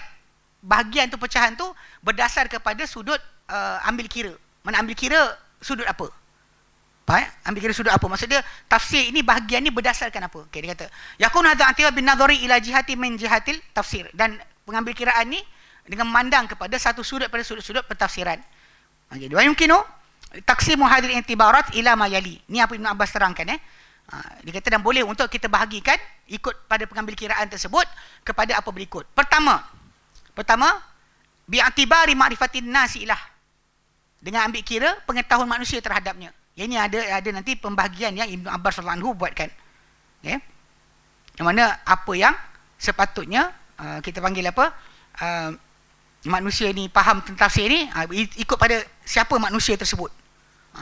bahagian tu pecahan tu berdasar kepada sudut ambil kira. Mana ambil kira sudut apa? Ambil kira sudut apa? Maksud dia tafsir ini bahagian ni berdasarkan apa? Okey, dia kata yakun hadza i'tibar bin nadhari ila jihati min jihatil tafsir. Dan pengambil kiraan ni dengan memandang kepada satu sudut pada sudut-sudut pentafsiran. Jadi wa yumkinu taqsimu hadhihi i'tibarat ila ma yali. Ni apa Ibn Abbas terangkan dia kata dan boleh untuk kita bahagikan ikut pada pengambil kiraan tersebut kepada apa berikut. Pertama bi'atibari ma'rifatin nasi ilah. Dengan ambil kira pengetahuan manusia terhadapnya. Yang ini ada nanti pembahagian yang Ibn Abbas radhiyallahu anhu buatkan. Yang mana apa yang sepatutnya kita panggil apa? Manusia ni faham tentang tafsir ni ikut pada siapa manusia tersebut.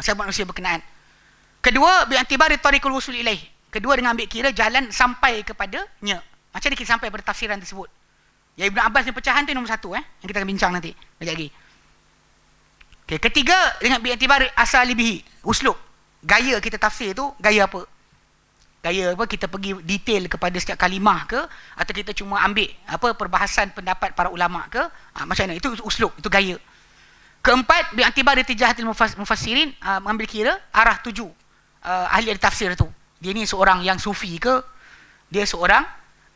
Siapa manusia berkenaan. Kedua bi'atibari tariqul wusul ilaih. Kedua dengan ambil kira jalan sampai kepadanya. Macam mana kita sampai pada tafsiran tersebut? Ya Ibn Abbas ni pecahan tu nombor 1 yang kita akan bincang nanti. Sekejap lagi. Okay, ketiga dengan bi'atibar asalibihi, uslub. Gaya kita tafsir tu gaya apa? Gaya apa? Kita pergi detail kepada setiap kalimah ke atau kita cuma ambil apa perbahasan pendapat para ulama ke? Macam mana? Itu uslub, itu gaya. Keempat bi'atibar tijahatil mufassirin, mengambil kira arah tuju ahli tafsir tu. Dia ni seorang yang sufi ke? Dia seorang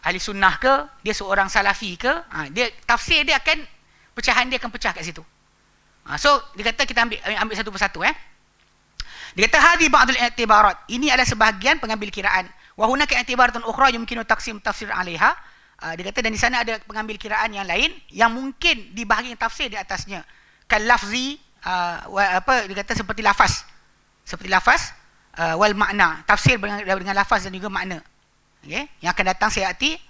ahli sunnah ke, dia seorang salafi ke, dia tafsir dia akan pecahan dia akan pecah kat situ. So dia kata kita ambil satu persatu Dia kata hadhi ba'dul i'tibarat. Ini adalah sebahagian pengambil kiraan. Wa hunaka i'tibaratun ukhra yumkinu taqsim tafsir 'alaiha. Dia kata dan di sana ada pengambil kiraan yang lain yang mungkin dibahagi tafsir di atasnya. Kal lafzi dia kata seperti lafaz. Wal makna. Tafsir dengan lafaz dan juga makna. Okay. Yang akan datang sayati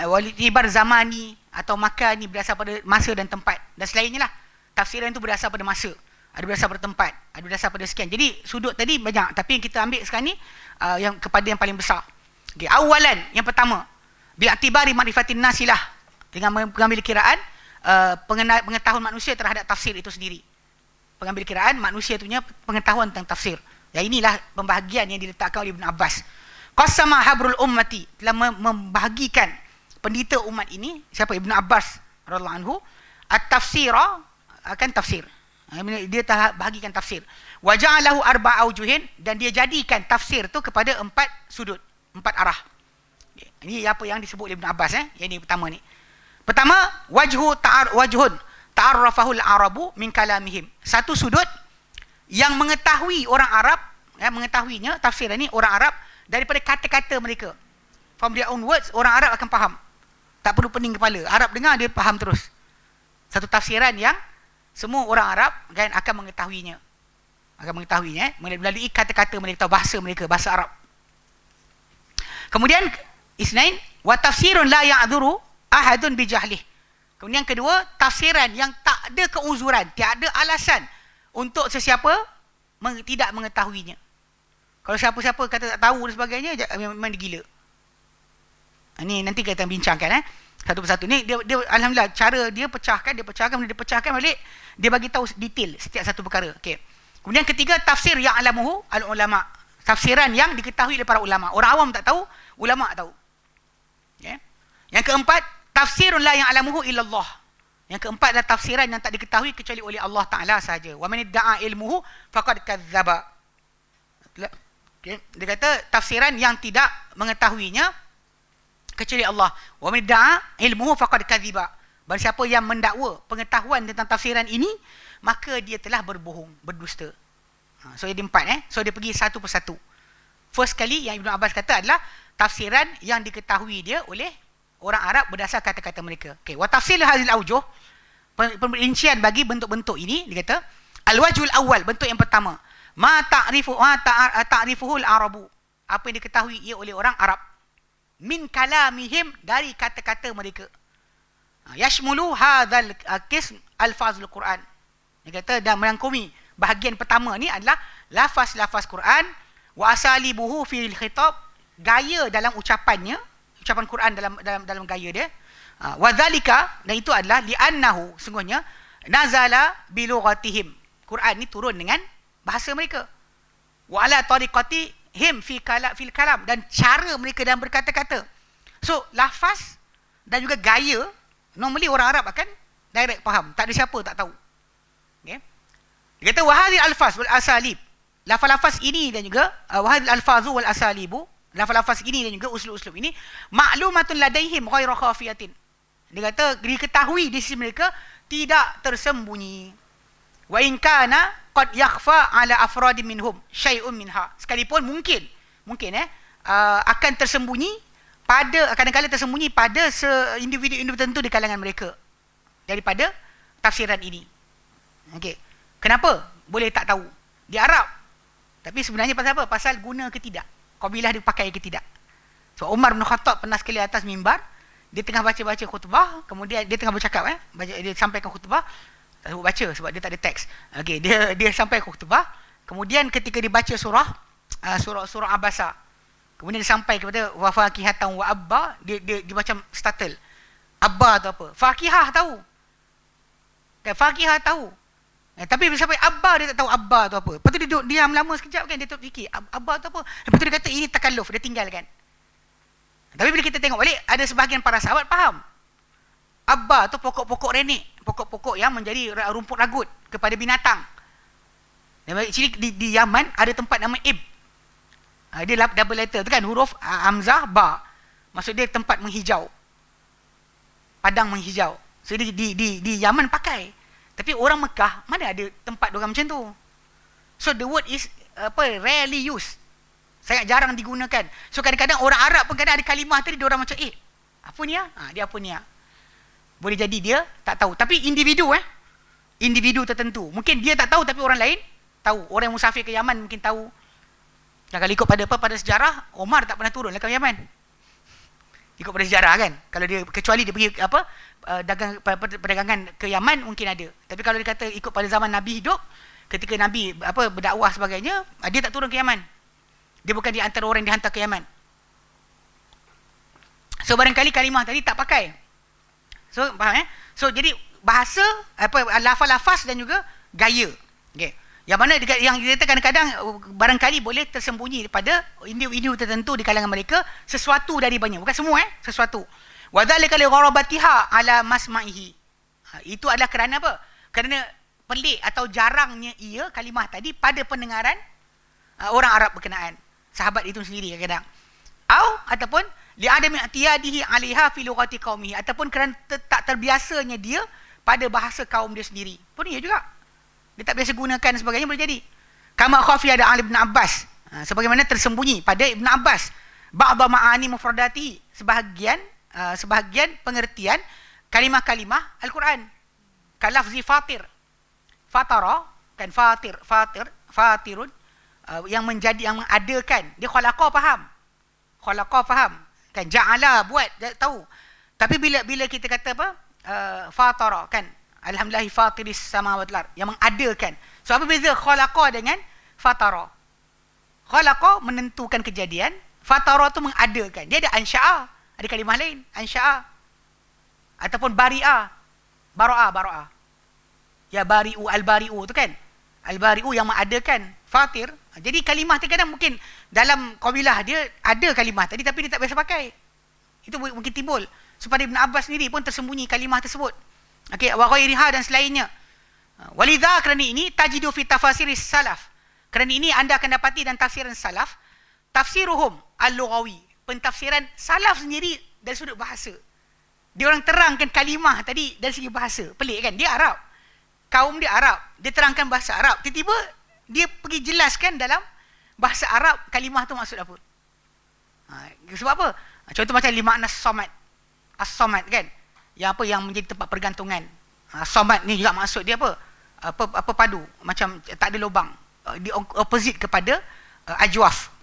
wal-i'tibar zamani atau makani berdasar pada masa dan tempat dan selainnya lah. Tafsiran itu berdasar pada masa, ada berdasar pada tempat, ada berdasar pada sekian. Jadi sudut tadi banyak, tapi yang kita ambil sekarang ni yang kepada yang paling besar. Okay. Awalan, yang pertama bi'atibari ma'rifatin nasilah, dengan mengambil kiraan pengetahuan manusia terhadap tafsir itu sendiri. Pengambil kiraan manusia itu punya pengetahuan tentang tafsir. Ya, inilah pembahagian yang diletakkan oleh Ibn Abbas. Qasama habrul ummati, telah membahagikan pendeta umat ini, siapa? Ibn Abbas radhiyallahu anhu, at-tafsira akan tafsir. Dia telah bahagikan tafsir. Wa ja'alahu arba'a aujuhin, dan dia jadikan tafsir tu kepada 4 sudut, 4 arah. Ini apa yang disebut oleh Ibn Abbas yang ini pertama ni. Pertama, wajhun ta'arrafahul arabu min kalamihim. Satu sudut yang mengetahui orang Arab, mengetahuinya tafsir ini orang Arab daripada kata-kata mereka. from their own words, orang Arab akan faham. Tak perlu pening kepala. Arab dengar, dia faham terus. Satu tafsiran yang semua orang Arab kan akan mengetahuinya. Melalui kata-kata mereka, bahasa mereka, bahasa Arab. Kemudian isnain wa tafsirun la ya'dzuru ahadun bi jahlih. Kemudian kedua, tafsiran yang tak ada keuzuran, tiada alasan untuk sesiapa tidak mengetahuinya. Kalau siapa-siapa kata tak tahu dan sebagainya, memang dia gila. Ini nanti kita bincangkan satu persatu. Ni dia alhamdulillah cara dia pecahkan balik, dia bagi tahu detail setiap satu perkara. Okey. Kemudian ketiga, tafsir yang alamuhu al-ulama. Tafsiran yang diketahui oleh para ulama. Orang awam tak tahu, ulama tahu. Okay. Yang keempat, tafsirun la yang alamuhu illallah. Yang keempat adalah tafsiran yang tak diketahui kecuali oleh Allah Ta'ala sahaja. Wa man idda'a ilmuhu faqad kadzdzaba. Okay. Dia kata tafsiran yang tidak mengetahuinya kecuali Allah. Wa man idda'a ilmuhu faqad kadziba. Barang siapa yang mendakwa pengetahuan tentang tafsiran ini, maka dia telah berbohong, berdusta. So dia empat. So dia pergi satu persatu. First kali yang Ibn Abbas kata adalah tafsiran yang diketahui dia oleh orang Arab berdasar kata-kata mereka. Okey, wa tafsil hadhil aujuh, perincian bagi bentuk-bentuk ini, dia kata al-wajhul awwal, bentuk yang pertama, ta'rifuhul arabu, apa yang diketahui ia oleh orang Arab, min kalamihim, dari kata-kata mereka. Yashmulu hadzal qism alfazul Quran. Dia kata dan merangkumi bahagian pertama ni adalah lafaz-lafaz Quran, wa asalibuhu fil khitab, gaya dalam ucapannya, ucapan Quran dalam gaya dia. Wa dzalika, dan itu adalah li'annahu, sungguhnya nazala bi lughatihim, Quran ni turun dengan bahasa mereka. Wa ala tariqatihim fil kalam, dan cara mereka dalam berkata-kata. So lafaz dan juga gaya, normally orang Arab akan direct faham, tak ada siapa tak tahu. Okay. Dia kata wahadil alfaz wal asalib, lafaz-lafaz ini dan juga wahadil alfazu wal asalibu, lafaz-lafaz ini dan juga uslub-uslub ini ma'lumatun ladaihim ghairu khafiyatin. Dia kata diketahui di sisi mereka, tidak tersembunyi. Wa in kana qad yakhfa ala afradin minhum syai'un minha, sekalipun mungkin akan tersembunyi pada, kadang-kadang tersembunyi pada individu-individu tertentu di kalangan mereka daripada tafsiran ini. Okey. Kenapa boleh tak tahu? Dia Arab. Tapi sebenarnya pasal apa? Pasal guna ke tidak? Qabilah dia pakai ke tidak? So Umar bin Khattab pernah sekali atas mimbar, dia tengah baca-baca khutbah, kemudian dia tengah bercakap dia sampaikan khutbah, tak sebut baca sebab dia tak ada teks. Okey, dia sampai khutbah, kemudian ketika dibaca surah Abasa, kemudian dia sampai kepada wa faqihatan wa abba, dia macam startle. Abba tu apa? Faqihah tahu. Faqihah tahu. Tapi bila sampai Abba, dia tak tahu Abba tu apa. Lepas tu dia duduk diam lama sekejap kan, dia fikir Abba tu apa. Lepas tu dia kata ini takalluf, dia tinggalkan. Tapi bila kita tengok balik, ada sebahagian para sahabat faham. Abba tu pokok-pokok renek, pokok-pokok yang menjadi rumput ragut kepada binatang. Dan actually di Yaman ada tempat nama Ib. Dia double letter tu kan, huruf hamzah ba. Maksud dia tempat menghijau. Padang menghijau. So di Yaman pakai. Tapi orang Mekah mana ada tempat diorang macam tu. So the word is rarely used. Sangat jarang digunakan. So kadang-kadang orang Arab pun kadang ada kalimah tadi diorang macam apa ni dia apa ni Boleh jadi dia tak tahu. Tapi individu tertentu. Mungkin dia tak tahu tapi orang lain tahu. Orang yang musafir ke Yaman mungkin tahu. Dan kalau ikut pada sejarah, Omar tak pernah turun ke Yaman. Ikut pada sejarah kan. Kalau dia, kecuali dia pergi perdagangan ke Yaman mungkin ada. Tapi kalau dia kata ikut pada zaman Nabi hidup, ketika Nabi berdakwah sebagainya, dia tak turun ke Yaman. Dia bukan di antara orang yang dihantar ke Yaman. So barangkali kalimah tadi tak pakai. So faham So jadi bahasa lafaz-lafaz dan juga gaya. Okey. Yang mana yang kita kadang-kadang barangkali boleh tersembunyi pada individu tertentu di kalangan mereka sesuatu dari banyak, bukan semua sesuatu. Wa dzalika li gharabatiha ala masma'ihi. Itu adalah kerana apa? Kerana pelik atau jarangnya ia kalimah tadi pada pendengaran orang Arab berkenaan. Sahabat itu sendiri kadang-kadang. Ataupun li adami i'tiyadihi 'alaiha fi lughati qaumihi, ataupun kerana tak terbiasanya dia pada bahasa kaum dia sendiri. Pun ia juga. Dia tak biasa gunakan sebagainya, boleh jadi. Kama khafiya ada Ibn Abbas. Sebagaimana tersembunyi pada Ibn Abbas. ba'da ma'ani mufradati, sebahagian pengertian kalimah-kalimah Al-Quran. Kalafzi fatir, fatara kan, fatirun, yang menjadi, yang mengadakan. Dia khalaqa faham kan, ja'ala buat, tahu. Tapi bila kita kata apa, fatara kan, alhamdulillah fatiris samawati wal ard, yang mengadakan. So apa beza khalaqa dengan fatara? Khalaqa menentukan kejadian, fatara tu mengadakan. Dia ada ansya'a, ada kalimah lain, ansya'a ataupun bari'a, bara'a. Ya bari'u, al-bari'u tu kan, al-bari'u yang mengadakan, fatir. Jadi kalimah terkadang mungkin dalam qabilah dia ada kalimah tadi tapi dia tak biasa pakai. Itu mungkin timbul. Supaya Ibn Abbas sendiri pun tersembunyi kalimah tersebut. Okey, wa ghairiha dan selainnya. Walidha, kerana ini tajidu fi tafasiris salaf. Kerana ini anda akan dapati dan tafsiran salaf, tafsiruhum al-lughawi, pentafsiran salaf sendiri dari sudut bahasa. Dia orang terangkan kalimah tadi dari segi bahasa. Pelik kan? Dia Arab. Kaum dia Arab. Dia terangkan bahasa Arab. Tiba-tiba dia pergi jelaskan dalam bahasa Arab kalimah tu maksud apa. Sebab apa? Contoh macam lima as-samad. As-samad kan? Yang apa, yang menjadi tempat pergantungan. Samad ni juga maksud dia apa? Apa padu, macam tak ada lubang. Di opposite kepada ajwaf.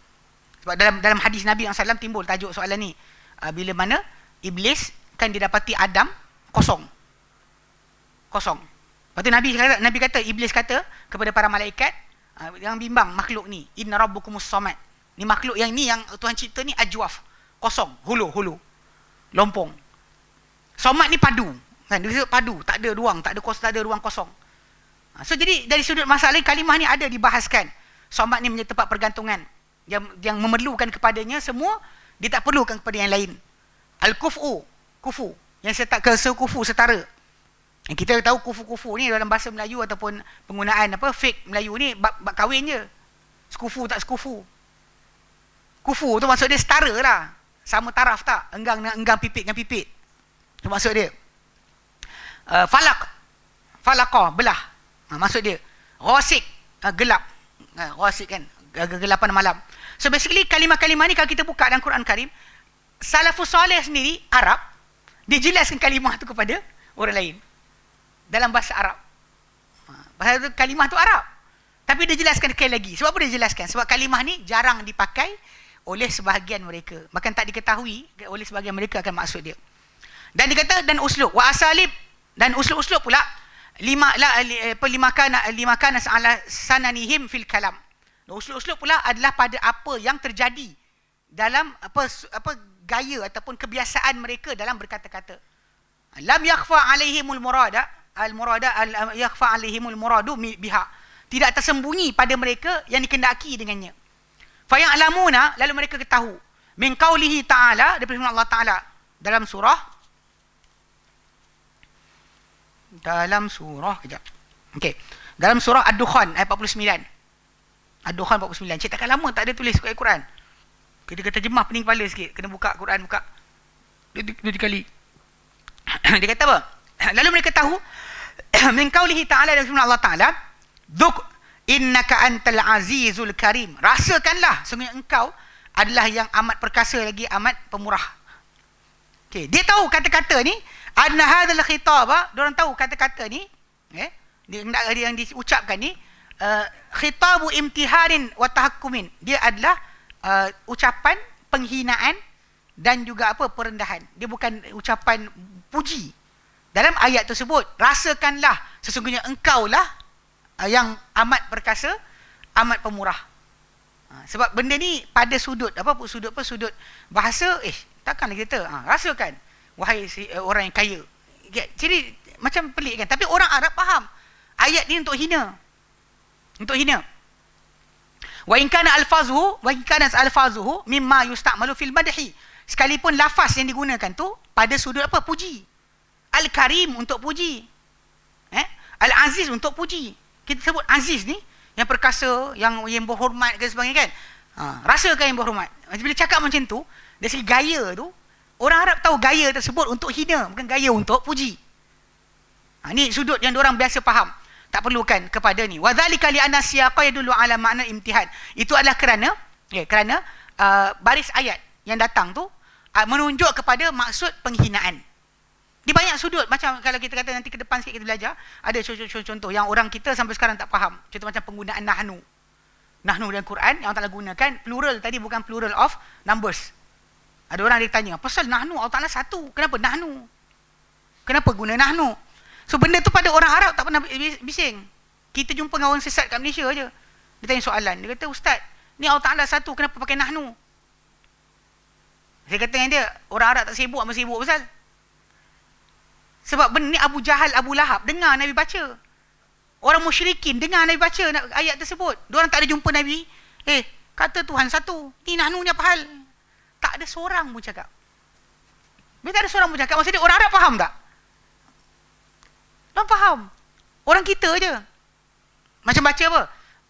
Sebab dalam hadis Nabi SAW timbul tajuk soalan ni. Bila mana iblis kan didapati Adam kosong. Lepas tu Nabi kata, iblis kata kepada para malaikat yang bimbang makhluk ni, inna rabbukumus samad. Ni makhluk yang ni, yang Tuhan cipta ni ajwaf, kosong, hulu, lompong. Samad ni padu. Kan, dia padu, tak ada ruang, tak ada ruang kosong. So jadi dari sudut masalah kalimah ni ada dibahaskan. Samad ni menjadi tempat pergantungan yang memerlukan kepadanya semua, dia tak perlukan kepada yang lain. Kufu, yang kufu setara. Yang kita tahu kufu ni dalam bahasa Melayu ataupun penggunaan fake Melayu ni bab kahwin je. Sekufu tak sekufu. Kufu tu maksud dia setara lah. Sama taraf tak? Enggang dengan enggang, pipit dengan pipit. Itu maksud dia. Falaqah, belah. Maksud dia. Ghasik, gelap. Ghasik kan, kegelapan malam. So basically kalimah-kalimah ni kalau kita buka dalam Quran Karim, salafus soleh sendiri Arab, dia jelaskan kalimah tu kepada orang lain dalam bahasa Arab. Bahasa tu, kalimah tu Arab, tapi dia jelaskan sekali lagi. Sebab apa dia jelaskan? Sebab kalimah ni jarang dipakai oleh sebahagian mereka, bahkan tak diketahui oleh sebahagian mereka akan maksud dia. Dan dia kata, dan uslub wa asalib, dan uslub pula lima kana ala sananihim fil kalam. Uslub pula adalah pada apa yang terjadi dalam apa gaya ataupun kebiasaan mereka dalam berkata-kata. Lam yakhfa alaihimul murada yakhfa alaihimul muradu biha. Tidak tersembunyi pada mereka yang dikehendaki dengannya. Fa ya'lamuna, lalu mereka ketahu min qaulihi ta'ala, daripada firman Allah Ta'ala dalam surah kejap. Okey. Dalam surah Ad-Dukhan ayat 49. Ad-Dukhan 49. Cik takkan lama tak ada tulis kat Quran. Kita kata terjemah pening kepala sikit. Kena buka Quran, buka. Dua kali. Dia kata apa? Lalu mereka tahu min qaulihi ta'ala, dari firman Allah Ta'ala, dzuk innaka antal azizul karim. Rasakanlah sungguh engkau adalah yang amat perkasa lagi amat pemurah. Okey, dia tahu kata-kata ni, anna hadzal khitaba, dia orang tahu kata-kata ni, yang diucapkan ni khitabu imtihanin wa tahakkumin. Dia adalah ucapan penghinaan dan juga perendahan. Dia bukan ucapan puji. Dalam ayat tersebut, rasakanlah sesungguhnya engkaulah yang amat perkasa, amat pemurah. Sebab benda ni pada sudut sudut bahasa, takkanlah kita rasakan wahai orang yang kaya. Jadi macam pelik kan, tapi orang Arab faham ayat ni untuk hina. Wa in kana alfazuhu mimma yusta'malu fil madhi. Sekalipun lafaz yang digunakan tu pada sudut puji. Al-Karim untuk puji. Al-Aziz untuk puji. Kita sebut Aziz ni yang perkasa, yang berhormat ke sebagainya kan. Rasakan yang berhormat. Bila cakap macam tu, dari segi gaya tu, orang Arab tahu gaya tersebut untuk hina, bukan gaya untuk puji. Ni sudut yang diorang biasa faham. Tak perlukan kepada ni. Wa dzalika li anna siyaqa yadullu ala ma'na imtihan. Itu adalah kerana baris ayat yang datang tu menunjuk kepada maksud penghinaan. Di banyak sudut, macam kalau kita kata nanti ke depan sikit kita belajar, ada contoh yang orang kita sampai sekarang tak faham. Contoh macam penggunaan nahnu. Nahnu dalam Quran yang Allah Ta'ala gunakan, plural tadi bukan plural of numbers. Ada orang dia tanya, pasal nahnu Allah Ta'ala satu, kenapa nahnu? Kenapa guna nahnu? So benda tu pada orang Arab tak pernah bising. Kita jumpa dengan orang sesat kat Malaysia je. Dia tanya soalan, dia kata, Ustaz, ni Allah Ta'ala satu, kenapa pakai nahnu? Saya kata dengan dia, orang Arab tak sibuk, apa sibuk pasal? Sebab benda ni Abu Jahal, Abu Lahab dengar Nabi baca. Orang musyrikin dengar Nabi baca ayat tersebut. Diorang tak ada jumpa Nabi. Kata Tuhan satu. Ni nahnu ni apa hal? Tak ada seorang pun cakap. Bila tak ada seorang pun cakap, maksudnya orang Arab faham tak? Diorang faham. Orang kita je. Macam baca apa?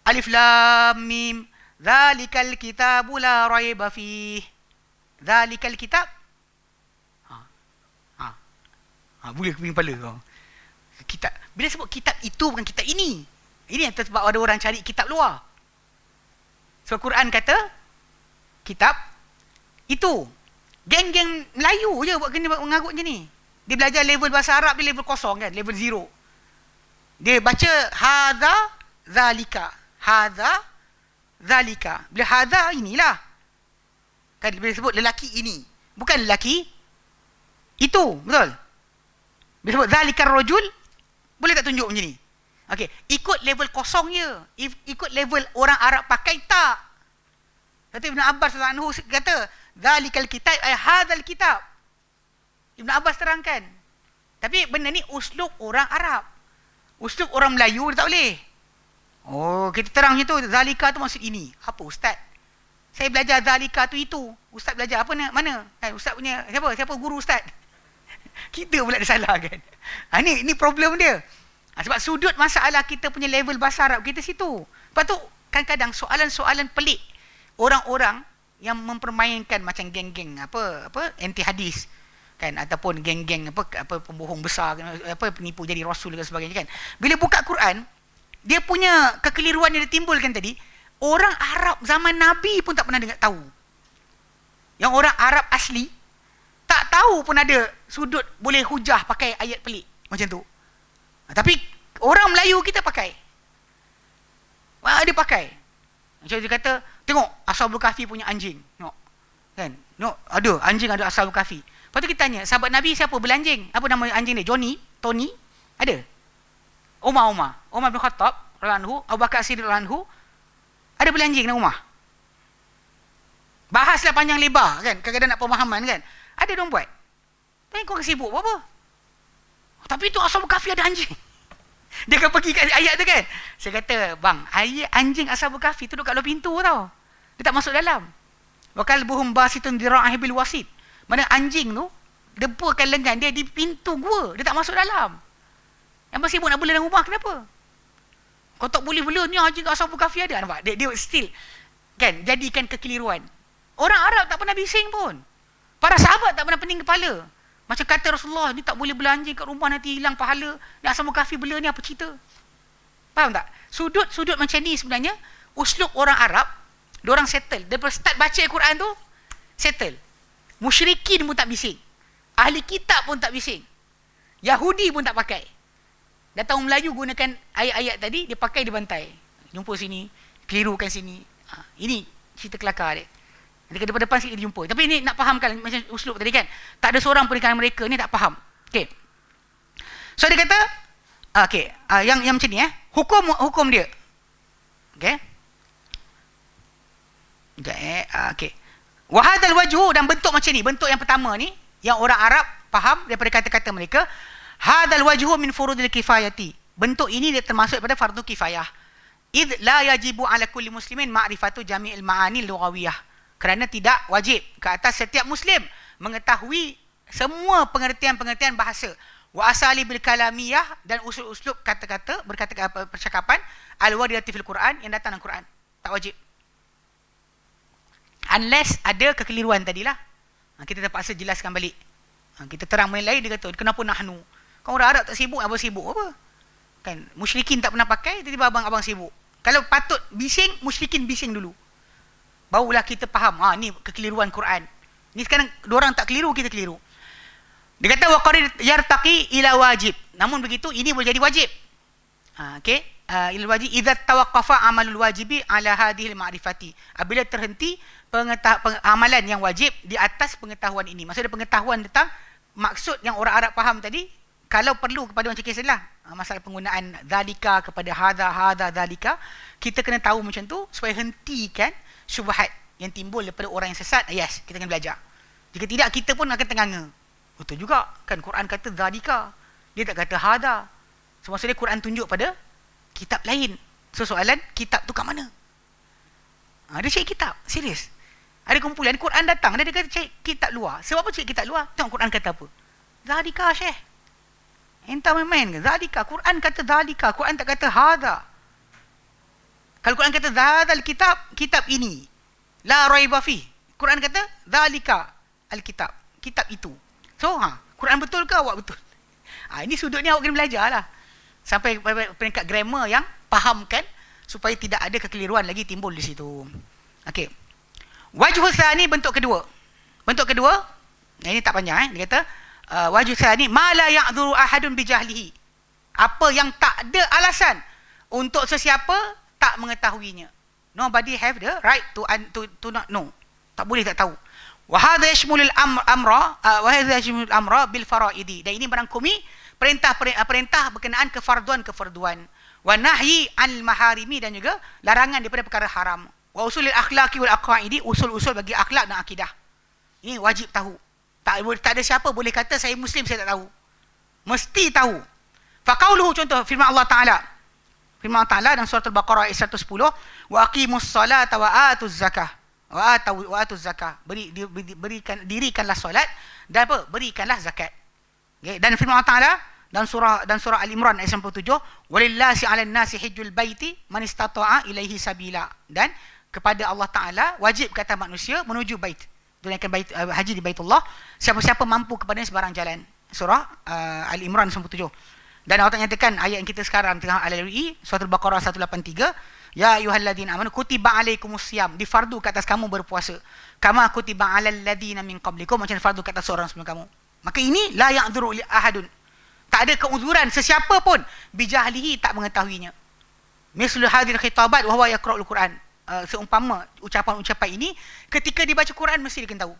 Alif Lam Mim. Zalikal kitabu la raiba fih. Zalikal kitab. Boleh keping kepala kau. Kitab. Bila sebut kitab itu bukan kitab ini. Ini yang sebab ada orang cari kitab luar. Sebab Quran kata kitab itu. Geng-geng Melayu je buat kena mengarut macam ni. Dia belajar level bahasa Arab, dia level kosong kan, level zero. Dia baca hadza zalika. Hadza zalika. Bila hadza inilah. Kan bila sebut lelaki ini, bukan lelaki itu, betul? Bila sebut zalikar rajul, boleh tak tunjuk macam ni? Okey, ikut level kosong je. Ikut level orang Arab pakai tak. Kata Ibn Abbas radhiyallahu anhu kata, zalikal kitab ay hadzal kitab. Ibn Abbas terangkan. Tapi benda ni uslub orang Arab. Uslub orang Melayu dia tak boleh. Oh, kita terang macam tu, zalika tu maksud ini. Apa ustaz? Saya belajar zalika tu itu. Ustaz belajar apa mana? Ustaz punya siapa guru ustaz? Kita pula ada salah kan. Ni problem dia. Sebab sudut masalah kita punya level bahasa Arab kita situ. Lepas tu kadang-kadang soalan-soalan pelik orang-orang yang mempermainkan macam geng-geng apa anti hadis kan, ataupun geng-geng apa pembohong besar, penipu jadi rasul dan sebagainya kan. Bila buka Quran, dia punya kekeliruan yang ditimbulkan tadi, orang Arab zaman Nabi pun tak pernah dengar tahu. Yang orang Arab asli tak tahu pun ada sudut boleh hujah pakai ayat pelik macam tu. Tapi orang Melayu kita pakai. Dia pakai. Macam dia kata, tengok Ashabul Kahfi punya anjing. Tengok. Kan? Tengok, ada anjing, ada Ashabul Kahfi. Lepas tu kita tanya, sahabat Nabi siapa belanjing? Apa nama anjing dia? Johnny? Tony? Ada? Umar bin Khattab radhiyallahu anhu, Abu Bakar Siddiq radhiyallahu anhu, ada belanjing dalam rumah. Bahaslah panjang lebar kan, kadang-kadang nak pemahaman kan. Ada dong buat. Tapi kau sibuk apa? Tapi tu Ashabul Kahfi ada anjing. Dia akan pergi kat ayat tu kan. Saya kata, bang, ayat anjing Ashabul Kahfi tu duduk kat luar pintu tau. Dia tak masuk dalam. Wa kalbuhum basitun dira'ahi bil wasit. Mana anjing tu depakan lengan dia di pintu gua. Dia tak masuk dalam. Yang sibuk nak bela dalam rumah, kenapa? Kau tak boleh bela ni anjing Ashabul Kahfi ada. Nampak? Dia still kan jadikan kekeliruan. Orang Arab tak pernah bising pun. Para sahabat tak pernah pening kepala. Macam kata Rasulullah, ni tak boleh bela anjing kat rumah nanti hilang pahala. Ni Ashabul Kahfi bela ni apa cerita? Faham tak? Sudut-sudut macam ni sebenarnya uslub orang Arab, diorang settle. Daripada start baca Al-Quran tu, settle. Musyrikin pun tak bising. Ahli kitab pun tak bising. Yahudi pun tak pakai. Datang Melayu gunakan ayat-ayat tadi, dia pakai, dia bantai. Jumpa sini, kelirukan sini. Ini cerita kelakar dia. Nanti ke depan-depan sikit dia jumpa. Tapi ni nak fahamkan macam uslub tadi kan. Tak ada seorang pun di kalangan mereka ni tak faham. Okay. So dia kata, yang macam ni hukum dia. Okay. Okay. Wahadal wajhu, dan bentuk macam ni, bentuk yang pertama ni yang orang Arab faham daripada kata-kata mereka, hadal wajhu min furudil kifayati. Bentuk ini dia termasuk daripada fardu kifayah. Id la yajibu ala kulli muslimin ma'rifatu jami'il ma'ani lughawiyah. Kerana tidak wajib ke atas setiap muslim mengetahui semua pengertian-pengertian bahasa. Wa asali bil kalamiyah, dan usul-uslub kata-kata, berkata percakapan al-waridati fil Quran, yang datang dalam Quran. Tak wajib. Unless ada kekeliruan tadilah. Kita terpaksa jelaskan balik. Kita terang menilai, dia kata, kenapa nahnu? Kau orang Arab tak sibuk, abang sibuk apa? Kan, musyrikin tak pernah pakai, tiba-tiba abang sibuk. Kalau patut bising, musyrikin bising dulu. Barulah kita faham, ni kekeliruan Quran. Ni sekarang diorang tak keliru, kita keliru. Dia kata waqad yartaqi ila wajib. Namun begitu ini boleh jadi wajib. Okey. Ila wajib idza tawaqqafa amalul wajibi ala hadhil ma'rifati. Apabila terhenti amalan yang wajib di atas pengetahuan ini. Maksudnya pengetahuan tentang maksud yang orang Arab faham tadi, kalau perlu kepada macam kisahlah masalah penggunaan zalika kepada hadza zalika, kita kena tahu macam tu supaya hentikan syubhat yang timbul daripada orang yang sesat. Yes, kita kena belajar. Jika tidak, kita pun akan tenganga. Betul juga kan, Quran kata zalika, dia tak kata hadza. So maksudnya Quran tunjuk pada kitab lain. So soalan, kitab tu kat mana? Dia cari kitab, serius. Ada kumpulan Quran datang, dia kata cari kitab luar. Sebab apa cari kitab luar? Tengok Quran kata apa. Zalika, Syekh. Entah main-main ke? Zalika, Quran kata zalika, Quran tak kata hadza. Kalau Quran kata zalal kitab, kitab ini. La raiba fi. Quran kata zalika al-kitab, kitab itu. So, Quran betul ke awak betul? Ini sudut ni awak kena belajar lah. Sampai peringkat grammar yang fahamkan supaya tidak ada kekeliruan lagi timbul di situ. Okey. Wajhu tsani, bentuk kedua. Bentuk kedua, ini tak panjang dia kata wajhu tsani ma la ya'dhuru ahadun bi jahlihi. Apa yang tak ada alasan untuk sesiapa tak mengetahuinya. Nobody have the right to not know. Tak boleh tak tahu. Wa hadha yashmulul amra bil faraidi. Dan ini merangkumi perintah berkenaan kefarduan. Wa nahyi anil maharimi, dan juga larangan daripada perkara haram. Wa usulil akhlaqi wal aqaidi, usul-usul bagi akhlak dan akidah. Ini wajib tahu. Tak ada siapa boleh kata saya Muslim saya tak tahu. Mesti tahu. Fa qauluhu, contoh firman Allah Taala. Firman Allah Taala dalam surah Al-Baqarah ayat 110, wa aqimus salata wa atuz zakah. Wa atuz zakah. Dirikanlah solat dan apa? Berikanlah zakat. Okay. Dan firman Allah Taala dan surah Al-Imran ayat 97, walillahi 'alan nasi hajjul baiti man istata'a ilaihi sabila. Dan kepada Allah Taala wajib kata manusia menuju bait, tunaikan haji di Baitullah, siapa-siapa mampu kepadanya sebarang jalan. Surah Al-Imran 97. Dan Allah nyatakan ayat yang kita sekarang tengah lalui, surah Al-Baqarah 183, ya ayyuhalladzina amanu kutiba alaikumusiyam, difardu ke atas kamu berpuasa, kama kutiba alal ladzina min qablikum, macam fardu ke atas orang sebelum kamu. Maka ini la ya'dzuru li ahadun, tak ada keuzuran sesiapa pun bijahlihi, tak mengetahuinya. Mislu hadhil khitabat wa huwa yaqra'ul Quran. Seumpama ucapan-ucapan ini ketika dibaca Quran mesti dia kena tahu.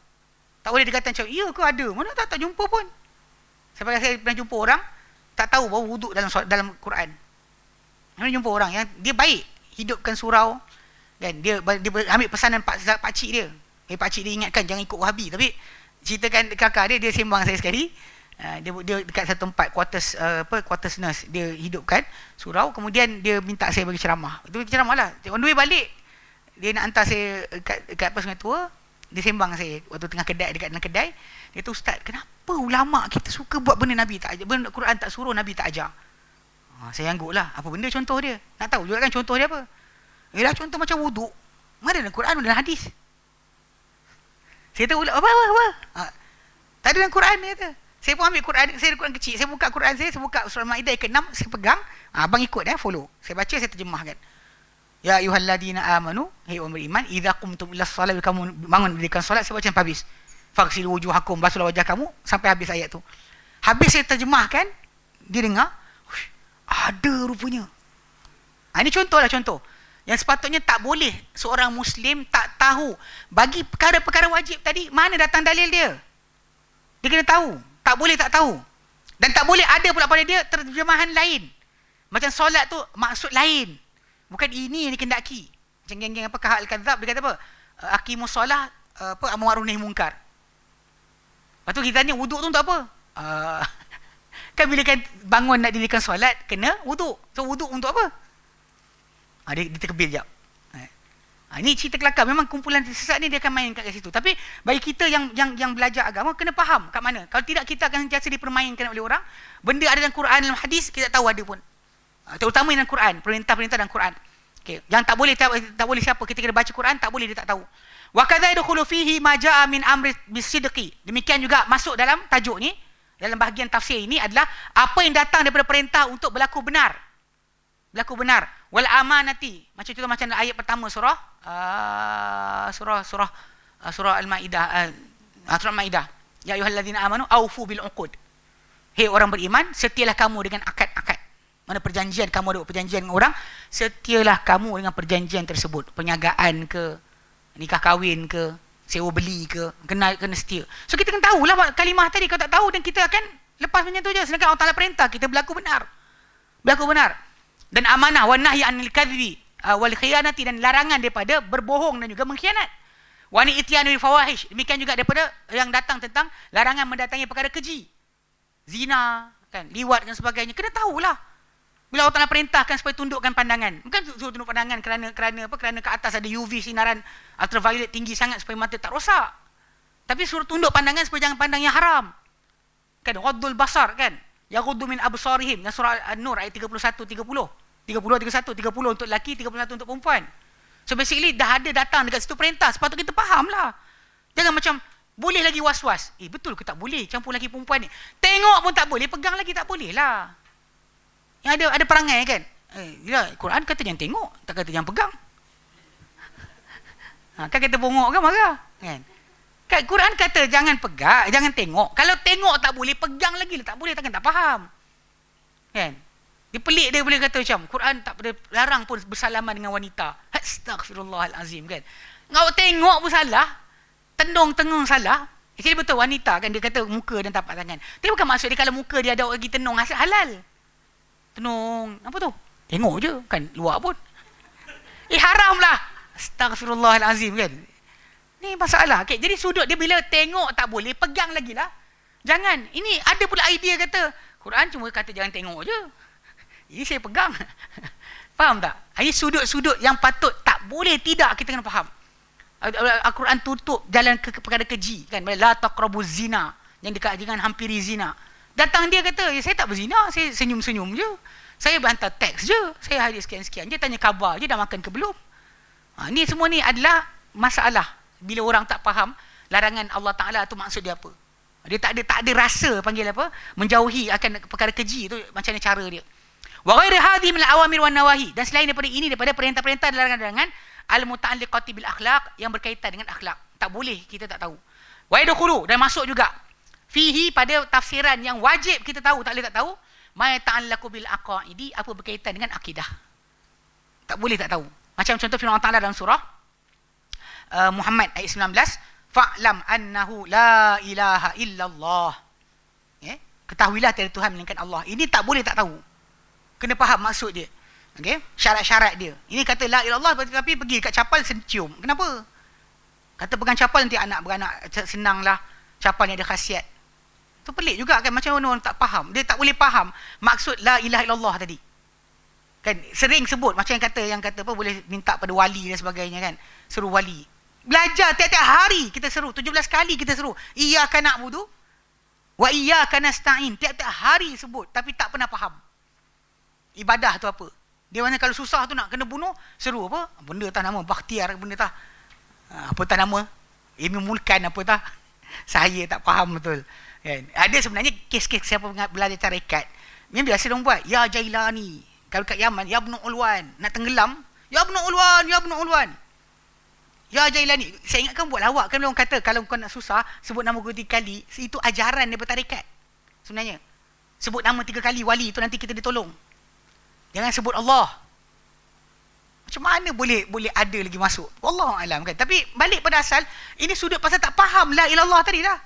Tak boleh dikatakan macam ya ke ada, mana tak jumpa pun. Sebab saya pernah jumpa orang tak tahu bahawa wuduk dalam Quran. Saya jumpa orang yang dia baik, hidupkan surau kan, dia ambil pesanan pak cik dia. Pak cik dia ingatkan jangan ikut Wahabi, tapi ceritakan kakak dia sembang saya sekali. Dia dekat satu tempat quarters nurse, dia hidupkan surau, kemudian dia minta saya bagi ceramah. Itu ceramah lah. On the way balik dia nak hantar saya dekat Sungai Tua. Dia sembang saya waktu tengah dekat dalam kedai. Dia kata, ustaz, kenapa ulama kita suka buat benda Nabi tak ajar, benda Quran tak suruh, Nabi tak ajar? Saya angguk lah, apa benda contoh dia? Nak tahu juga kan contoh dia apa? Ialah contoh macam wuduk, mana dalam Quran, dalam hadis? Saya tahu apa? Tak ada dalam Quran, dia kata. Saya pun ambil Quran, saya ada Quran kecil, saya buka Quran saya buka surah Maidah ayat ke-6, saya pegang, abang ikut follow. Saya baca, saya terjemahkan. Ya ayyuhalladzina amanu, hai orang beriman, idza qumtum ila shalah, kamu bangun mendirikan solat, saya baca sampai habis. Faghsilu wujuhakum, basuhlah wajah kamu sampai habis ayat tu. Habis saya terjemahkan, dia dengar, ada rupanya. Ini contoh yang sepatutnya tak boleh seorang Muslim tak tahu. Bagi perkara-perkara wajib tadi, mana datang dalil dia? Dia kena tahu. Tak boleh tak tahu. Dan tak boleh ada pula pada dia terjemahan lain. Macam solat tu maksud lain. Bukan ini yang dikendaki. Macam geng-geng apa Kahal Al-Kadzab, dia kata apa? Aqimus solah, amar ma'ruf nahi munkar. Lepas tu kita tanya wuduk tu untuk apa? Kan bila kan bangun nak dirikan solat, kena wuduk. So wuduk untuk apa? Dia terkebil sekejap. Ini cerita kelakar. Memang kumpulan sesat ni dia akan main kat situ. Tapi bagi kita yang belajar agama, kena faham kat mana. Kalau tidak, kita akan sentiasa dipermainkan oleh orang. Benda ada dalam Quran, dalam hadis, kita tak tahu ada pun. Terutama dalam Quran, perintah-perintah dalam Quran. Okay. Yang tak boleh siapa, kita kena baca Quran, tak boleh dia tak tahu. Wa kadza yadkhulu fihi ma jaa min amri bisidqi. Demikian juga masuk dalam tajuk ni, dalam bahagian tafsir ini adalah apa yang datang daripada perintah untuk berlaku benar. Berlaku benar. Wal amanati. Macam contoh macam ayat pertama surah Al-Maidah. Surah Maidah. Ya ayyuhallazina amanu aufu bil uqud. Hei orang beriman, setialah kamu dengan akad-akad. Mana perjanjian, kamu ada perjanjian dengan orang, setialah kamu dengan perjanjian tersebut. Perniagaan ke, nikah kahwin ke, sewa beli ke, kena setia. So kita kena tahulah kalimah tadi. Kalau tak tahu, dan kita akan lepas macam tu je. Sedangkan Allah Ta'ala perintah kita berlaku benar. Berlaku benar. Dan amanah, wa nahyi anil kadhibi wal khiyanati, dan larangan daripada berbohong dan juga mengkhianat. Wa ni ityanul fawahish, demikian juga daripada yang datang tentang larangan mendatangi perkara keji. Zina, kan, liwat dan sebagainya. Kena tahulah. Bila Allah Ta'ala perintahkan supaya tundukkan pandangan. Bukan suruh tunduk pandangan kerana ke atas ada UV sinaran ultraviolet tinggi sangat supaya mata tak rosak. Tapi suruh tunduk pandangan supaya jangan pandang yang haram. Kan, ghaddul basar, kan. Yaghuddu min absarihim. Dalam surah An-Nur ayat 31 30. 30 untuk lelaki, 31 untuk perempuan. So basically dah ada datang dekat situ perintah, sepatutnya kita fahamlah. Jangan macam boleh lagi was-was. Betul ke tak boleh campur lagi perempuan ni? Tengok pun tak boleh, pegang lagi tak boleh lah. Yang ada perangai kan. Ya, Quran kata jangan tengok, tak kata jangan pegang. Kan kata bongok kan marah, kan? Kan Quran kata jangan pegang, jangan tengok. Kalau tengok tak boleh, pegang lagi lah tak boleh, takkan tak faham. Kan? Dia pelik, dia boleh kata macam Quran tak pada larang pun bersalaman dengan wanita. Astaghfirullahalazim, kan. Ngau tengok pun salah, tenung salah. Jadi betul wanita kan, dia kata muka dan tapak tangan. Tapi bukan maksud dia kalau muka dia ada lagi tenung hasil halal. Tenung apa tu? Tengok je kan, luar pun. Haram lah. Astaghfirullahalazim, kan. Ni masalah. Okay, jadi sudut dia bila tengok tak boleh, pegang lagi lah. Jangan. Ini ada pula idea kata Quran cuma kata jangan tengok je. Ini saya pegang. Faham tak? Ini sudut-sudut yang patut tak boleh tidak kita kena faham. Al-Quran tutup jalan ke perkara keji, kan. La taqrabuz zina, yang dekat jangan hampiri zina. Datang dia kata, saya tak berzina, saya senyum-senyum je. Saya hantar teks je. Saya hadir sekian-sekian je, tanya khabar je, dah makan ke belum. Ni semua ni adalah masalah bila orang tak faham larangan Allah Ta'ala tu maksud dia apa. Dia tak ada rasa panggil apa, menjauhi akan perkara keji tu, macam mana cara dia. Wa ghairi hadhihi min al-awamir wan nawahi, dan selain daripada ini, daripada perintah-perintah dan larangan-larangan al-muta'alliqati bil akhlaq, yang berkaitan dengan akhlak. Tak boleh kita tak tahu. Wa yadkhulu, dan masuk juga fihi, pada tafsiran yang wajib kita tahu, tak boleh tak tahu, ma ta'allaqu bil aqaidi, apa berkaitan dengan akidah. Tak boleh tak tahu. Macam contoh firman Allah Ta'ala dalam surah Muhammad ayat 19, fa'lam annahu la ilaha illallah. Ketahuilah tiada Tuhan melainkan Allah. Ini tak boleh tak tahu. Kena faham maksud dia. Okey, syarat-syarat dia. Ini kata la ilallah, tapi pergi kat capal cium. Kenapa? Kata pegang capal nanti anak beranak senanglah. Capal ni ada khasiat. Tu pelik juga kan, macam mana orang tak faham. Dia tak boleh faham maksud la ilaha illallah tadi. Kan sering sebut macam yang kata apa, boleh minta pada wali dan sebagainya, kan. Seru wali. Belajar tiap-tiap hari kita seru, 17 kali kita seru. Iyyaka na'budu wa iyyaka nasta'in. Tiap-tiap hari sebut tapi tak pernah faham. Ibadah tu apa? Dia mana kalau susah tu nak kena bunuh, seru apa? Benda tak nama, bakhtiar benda tak. Apa tak nama? Ilmu mulkan apa tak? Saya tak faham betul. Kan? Ada sebenarnya kes-kes siapa belajar tarekat. Memang biasa orang buat. Ya Jailani. Kalau kat Yaman, Ya Ibnu Ulwan. Nak tenggelam, Ya Ibnu Ulwan, Ya Ibnu Ulwan. Ya Jailani. Saya ingatkan buat lawak. Kan orang kata, kalau kau nak susah, sebut nama kau 3 kali. Itu ajaran daripada tarekat. Sebenarnya. Sebut nama 3 kali wali itu nanti kita ditolong. Jangan sebut Allah. Macam mana boleh ada lagi masuk? Wallahu alam, kan. Tapi balik pada asal, ini sudut pasal tak faham la ilallah tadi dah.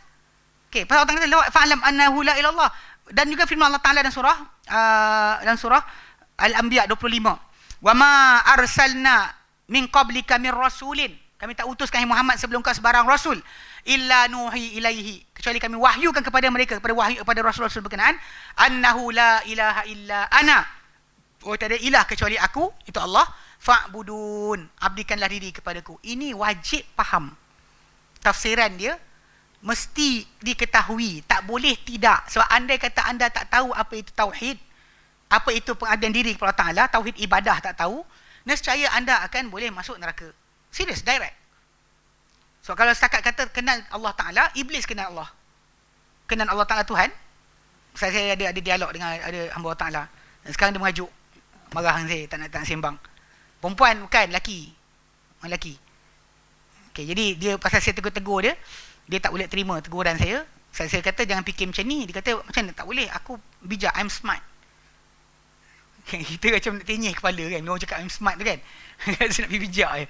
Okey, pasal Allah kata fa'lam annahu la ilallah. Dan juga firman Allah Taala dalam surah Al-Anbiya 25. Wa ma arsalna min qablika min rasulin. Kami tak utuskan Muhammad sebelum kau sebarang rasul illa nuhi ilaihi, kecuali kami wahyukan kepada mereka, kepada rasul-rasul berkenaan, annahu la ilaha illa ana. Oh, tak ada ilah kecuali aku, itu Allah. Fa'budun, abdikanlah diri kepadaku. Ini wajib faham. Tafsiran dia mesti diketahui, tak boleh tidak. Sebab andai kata anda tak tahu apa itu tauhid, apa itu pengabdian diri kepada Allah Ta'ala, tauhid ibadah tak tahu, nescaya anda akan boleh masuk neraka. Serius, direct. So kalau setakat kata kenal Allah Ta'ala, iblis kenal Allah. Kenal Allah Ta'ala Tuhan. Saya ada dialog dengan ada hamba Allah Ta'ala. Dan sekarang dia mengajuk, marah dengan saya, tak nak sembang. Perempuan bukan, lelaki. Orang lelaki. Okay, jadi dia pasal saya tegur-tegur dia, Dia tak boleh terima teguran saya. Saya kata jangan fikir macam ni. Dia kata macam mana tak boleh, aku bijak, I'm smart. Kita macam nak tenyih kepala kan, orang cakap I'm smart tu kan. Saya nak pergi bijak je.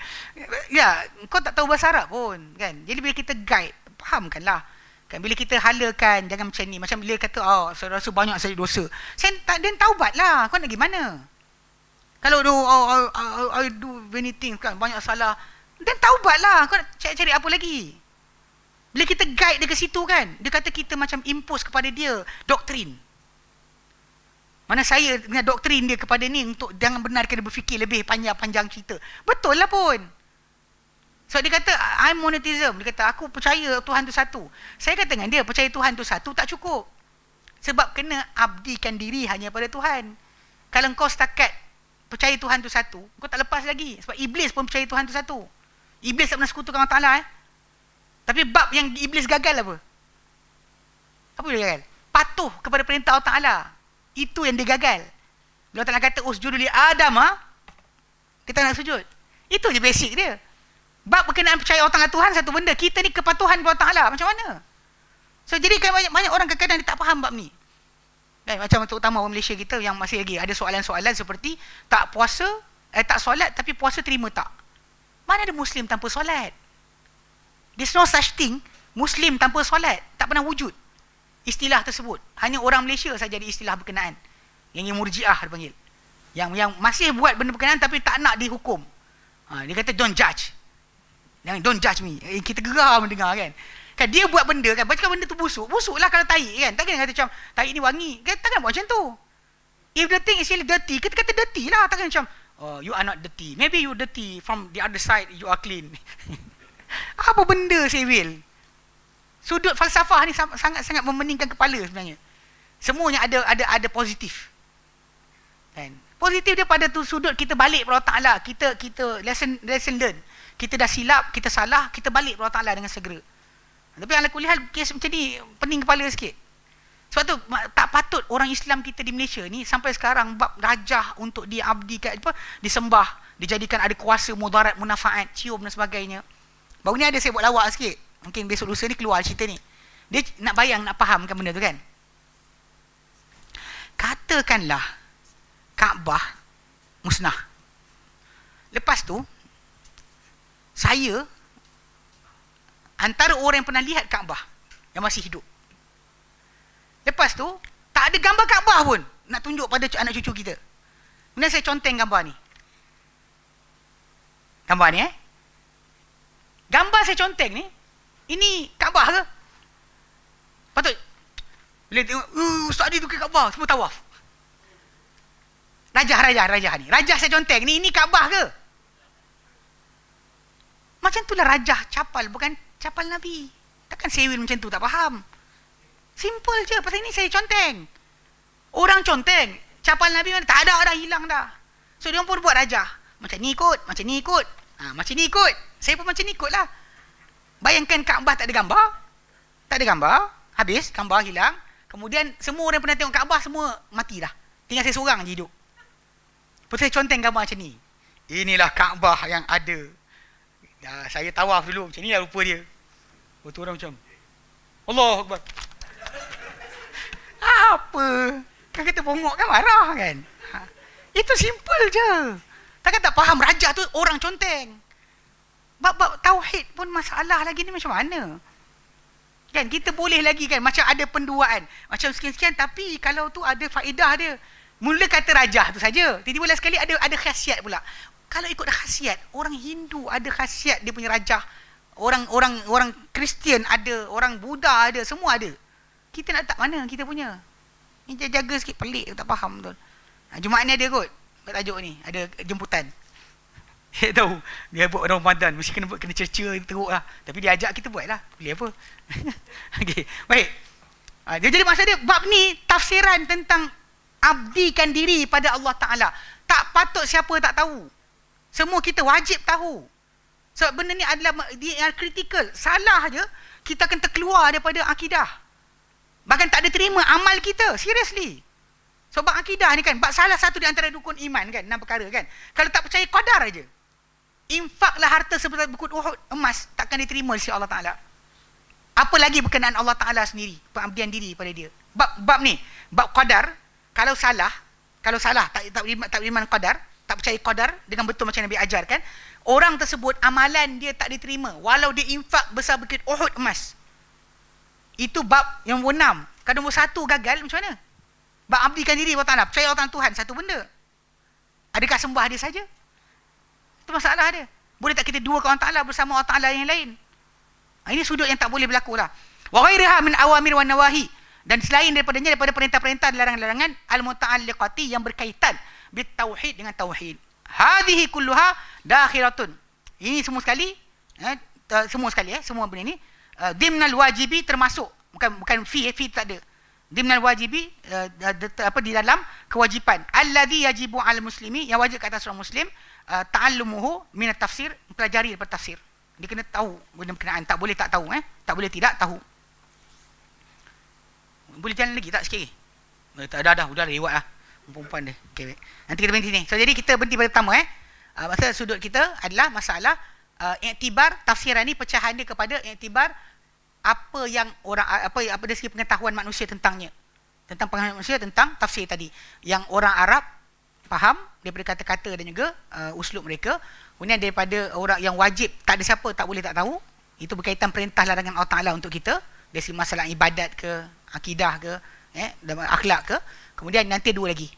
Ya, kau tak tahu bahasa Arab pun kan. Jadi bila kita guide, fahamkanlah kan, bila kita halakan jangan macam ni. Macam bila kata saya rasa banyak saya dosa, saya tak, dia taubat lah. Kau nak gimana? Kalau I do many things kan, banyak salah, dan taubat lah. Kau nak cari apa lagi? Bila kita guide dia ke situ kan, dia kata kita macam impose kepada dia doktrin. Mana saya dengan doktrin dia kepada ni untuk jangan benarkan dia berfikir lebih panjang-panjang cerita. Betul lah pun. So dia kata I'm monotheism. Dia kata aku percaya Tuhan tu satu. Saya kata dengan dia percaya Tuhan tu satu tak cukup. Sebab kena abdikan diri hanya pada Tuhan. Kalau kau setakat percaya Tuhan tu satu, kau tak lepas lagi. Sebab Iblis pun percaya Tuhan tu satu. Iblis tak pernah sekutukan Allah Ta'ala Tapi bab yang Iblis gagal apa? Apa dia gagal? Patuh kepada perintah Allah Ta'ala. Itu yang dia gagal. Bila Allah Ta'ala kata usjudu li Adam, dia tak nak sujud. Itu je basic dia. Bab berkenaan percaya Allah Ta'ala Tuhan satu benda. Kita ni kepatuhan kepada Allah Ta'ala. Macam mana? So jadi kan banyak orang kadang-kadang dia tak faham bab ni. Macam terutama orang Malaysia kita yang masih lagi ada soalan-soalan seperti tak puasa, tak solat tapi puasa terima tak? Mana ada Muslim tanpa solat? There's no such thing Muslim tanpa solat. Tak pernah wujud istilah tersebut. Hanya orang Malaysia saja ada istilah berkenaan. Yang murjiah dipanggil. Yang masih buat benda berkenaan tapi tak nak dihukum. Dia kata don't judge. Don't judge me. Kita geram mendengar kan. Kan dia buat benda kan, macam benda tu busuk. Busuklah kalau tahi kan. Takkan kata macam tahi ni wangi. Takkan buat macam tu. If the thing is really dirty, kita kata dirty lah. Takkan macam you are not dirty. Maybe you dirty from the other side, you are clean. Apa benda Sevil? Sudut falsafah ni sangat-sangat memeningkan kepala sebenarnya. Semuanya ada positif. Kan? Positif dia pada tu sudut kita balik kepada Allah Ta'ala. Kita lesson learn. Kita dah silap, kita salah, kita balik kepada Allah Ta'ala dengan segera. Tapi ala kulihal kes macam ni pening kepala sikit. Sebab tu tak patut orang Islam kita di Malaysia ni sampai sekarang bab rajah untuk diabdikan disembah, dijadikan ada kuasa mudarat munafaat, cium dan sebagainya. Baru ni ada saya buat lawak sikit. Mungkin besok lusa ni keluar cerita ni. Dia nak bayang, nak fahamkan benda tu kan. Katakanlah Kaabah musnah. Lepas tu saya antara orang yang pernah lihat Kaabah yang masih hidup. Lepas tu tak ada gambar Kaabah pun nak tunjuk pada anak cucu kita. Kemudian saya conteng gambar ni. Gambar ni gambar saya conteng ni, ini Kaabah ke? Patut bila tengok ustaz ni tu ke Kaabah, semua tawaf. Rajah ni. Rajah saya conteng ni, ini Kaabah ke? Macam itulah rajah capal, bukan capal Nabi. Takkan Sewil macam tu tak faham. Simple je, pasal ini saya conteng. Orang conteng, capal Nabi mana tak ada, dah hilang dah. So dia pun buat rajah. Macam ni ikut, macam ni ikut. Macam ni ikut. Saya pun macam ni ikut lah. Bayangkan Kaabah tak ada gambar. Tak ada gambar, habis, gambar hilang. Kemudian semua orang pernah tengok Kaabah semua mati dah. Tinggal saya seorang je hidup. Lepas saya conteng gambar macam ni. Inilah Kaabah yang ada. Saya tawaf dulu, macam ni lah rupa dia. Waktu orang macam Allahu Akbar. Apa? Kan kata bongok kan marah kan. Itu simple je. Takkan tak faham rajah tu orang conteng. Bab tauhid pun masalah lagi ni macam mana? Kan kita boleh lagi kan macam ada penduaan. Macam sekian-sekian tapi kalau tu ada faedah dia. Mula kata rajah tu saja. Tiba-tiba sekali ada khasiat pula. Kalau ikut khasiat, orang Hindu ada khasiat dia punya rajah. Orang Kristian ada, orang Buddha ada, semua ada. Kita nak tak mana kita punya? Ni jaga sikit, pelik tak faham betul. Jumaat ni ada kot tajuk ni, ada jemputan. Saya tahu dia buat Ramadan mesti kena cerca teruk lah. Tapi dia ajak kita buat lah. Boleh apa? Okey, baik. Jadi maksud dia bab ni tafsiran tentang abdikan diri pada Allah Ta'ala. Tak patut siapa tak tahu. Semua kita wajib tahu. Sebab benda ni adalah dia kritikal. Salah je, kita akan terkeluar daripada akidah. Bahkan tak ada terima amal kita. Seriously. Sebab akidah ni kan, salah satu di antara rukun iman kan, 6 perkara kan. Kalau tak percaya qadar aja. Infaklah harta seperti bukit Uhud emas, takkan diterima di sisi Allah Ta'ala. Apa lagi berkenaan Allah Ta'ala sendiri, pengabdian diri pada dia. Bab ni, bab qadar, kalau salah, tak beriman qadar, tak percaya qadar dengan betul macam Nabi ajarkan, orang tersebut amalan dia tak diterima walau dia infak besar bukit Uhud emas. Itu bab yang nombor 6. Kalau nombor 1 gagal, macam mana? Bab abdikan diri Allah Ta'ala, percaya Allah Tuhan, satu benda. Adakah sembah dia saja? Itu masalah dia. Boleh tak kita duakan Allah Ta'ala bersama Allah Ta'ala yang lain? Ini sudut yang tak boleh berlaku lah. Wa ghairiha min awamir wa nawahi. Dan selain daripada perintah-perintah dan larangan-larangan al-muta'alliqati yang berkaitan bitauhid dengan tauhid. Hadhihi kulluha dakhiratun. Ini semua sekali, semua benda ni dimnal wajibi, termasuk bukan fi tak ada. Dimnal wajibi di dalam kewajipan. Alladhi yajibu 'alal muslimi, yang wajib ke atas orang muslim ta'allumuhu min at-tafsir, mempelajari daripada tafsir. Dia kena tahu benda berkenaan, tak boleh tak tahu, tak boleh tidak tahu. Boleh jalan lagi tak sikit? Tak dah lewat lah perempuan dia. Okay, nanti kita berhenti ni. So jadi kita berhenti pada pertama masalah sudut kita adalah masalah iktibar tafsiran ni, pecahan dia kepada iktibar apa yang orang apa dari segi pengetahuan manusia tentangnya. Tentang pengetahuan manusia tentang tafsir tadi. Yang orang Arab faham daripada kata-kata dan juga uslub mereka. Kemudian daripada orang yang wajib, tak ada siapa tak boleh tak tahu. Itu berkaitan perintah larangan Allah Ta'ala untuk kita. Dari segi masalah ibadat ke, akidah ke, dan akhlak ke. Kemudian nanti dua lagi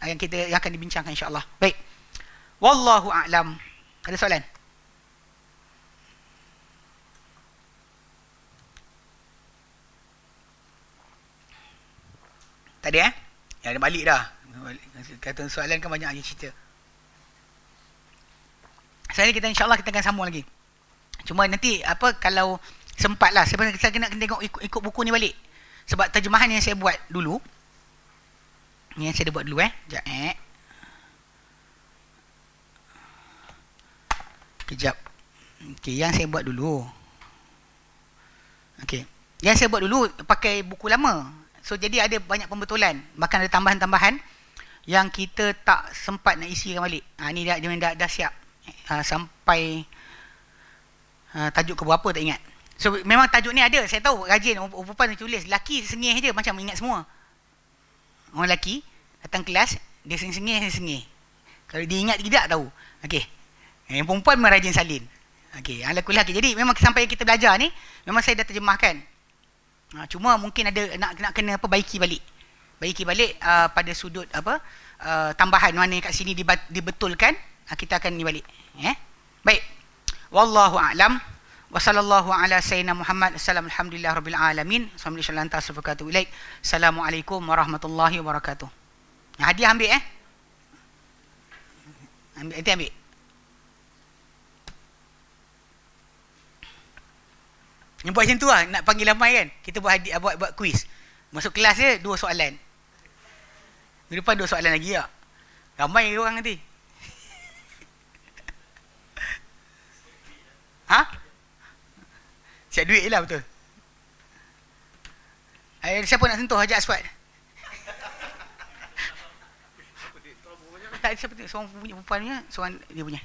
yang akan dibincangkan insya-Allah. Baik. Wallahu a'lam. Ada soalan? Tak ada Ya, ada balik dah. Kata soalan kan banyak je cerita. Sekarang kita insya-Allah kita akan sambung lagi. Cuma nanti kalau sempat lah, saya kena tengok ikut buku ni balik. Sebab terjemahan yang saya buat dulu, sekejap kejap. Okey, yang saya buat dulu pakai buku lama. So jadi ada banyak pembetulan, bahkan ada tambahan-tambahan yang kita tak sempat nak isikan balik. Ni dah siap sampai tajuk ke berapa tak ingat. So memang tajuk ni ada, saya tahu rajin perempuan tulis, lelaki sengih je macam ingat semua. Orang lelaki datang kelas, dia sengih. Kalau dia ingat tidak tahu. Okey. Yang perempuan memang rajin salin. Okey, alhamdulillah. Jadi memang sampai kita belajar ni memang saya dah terjemahkan. Cuma mungkin ada nak kena baiki balik pada sudut tambahan mana kat sini dibetulkan, kita akan ni balik. Baik. Wallahu a'lam. Wa sallallahu ala sayyidina Muhammad. Alhamdulillah rabbil alamin. Assalamualaikum warahmatullahi wabarakatuh. Hadiah ambil ambil. Yang buat macam tu lah, nak panggil ramai kan. Kita buat kuis. Masuk kelas je 2 soalan. Minggu depan 2 soalan lagi tak? Ramai orang nanti. Siap duit je lah betul. Siapa nak sentuh Haji Aswad? Tak, siapa tengok seorang punya perempuan punya, seorang dia punya.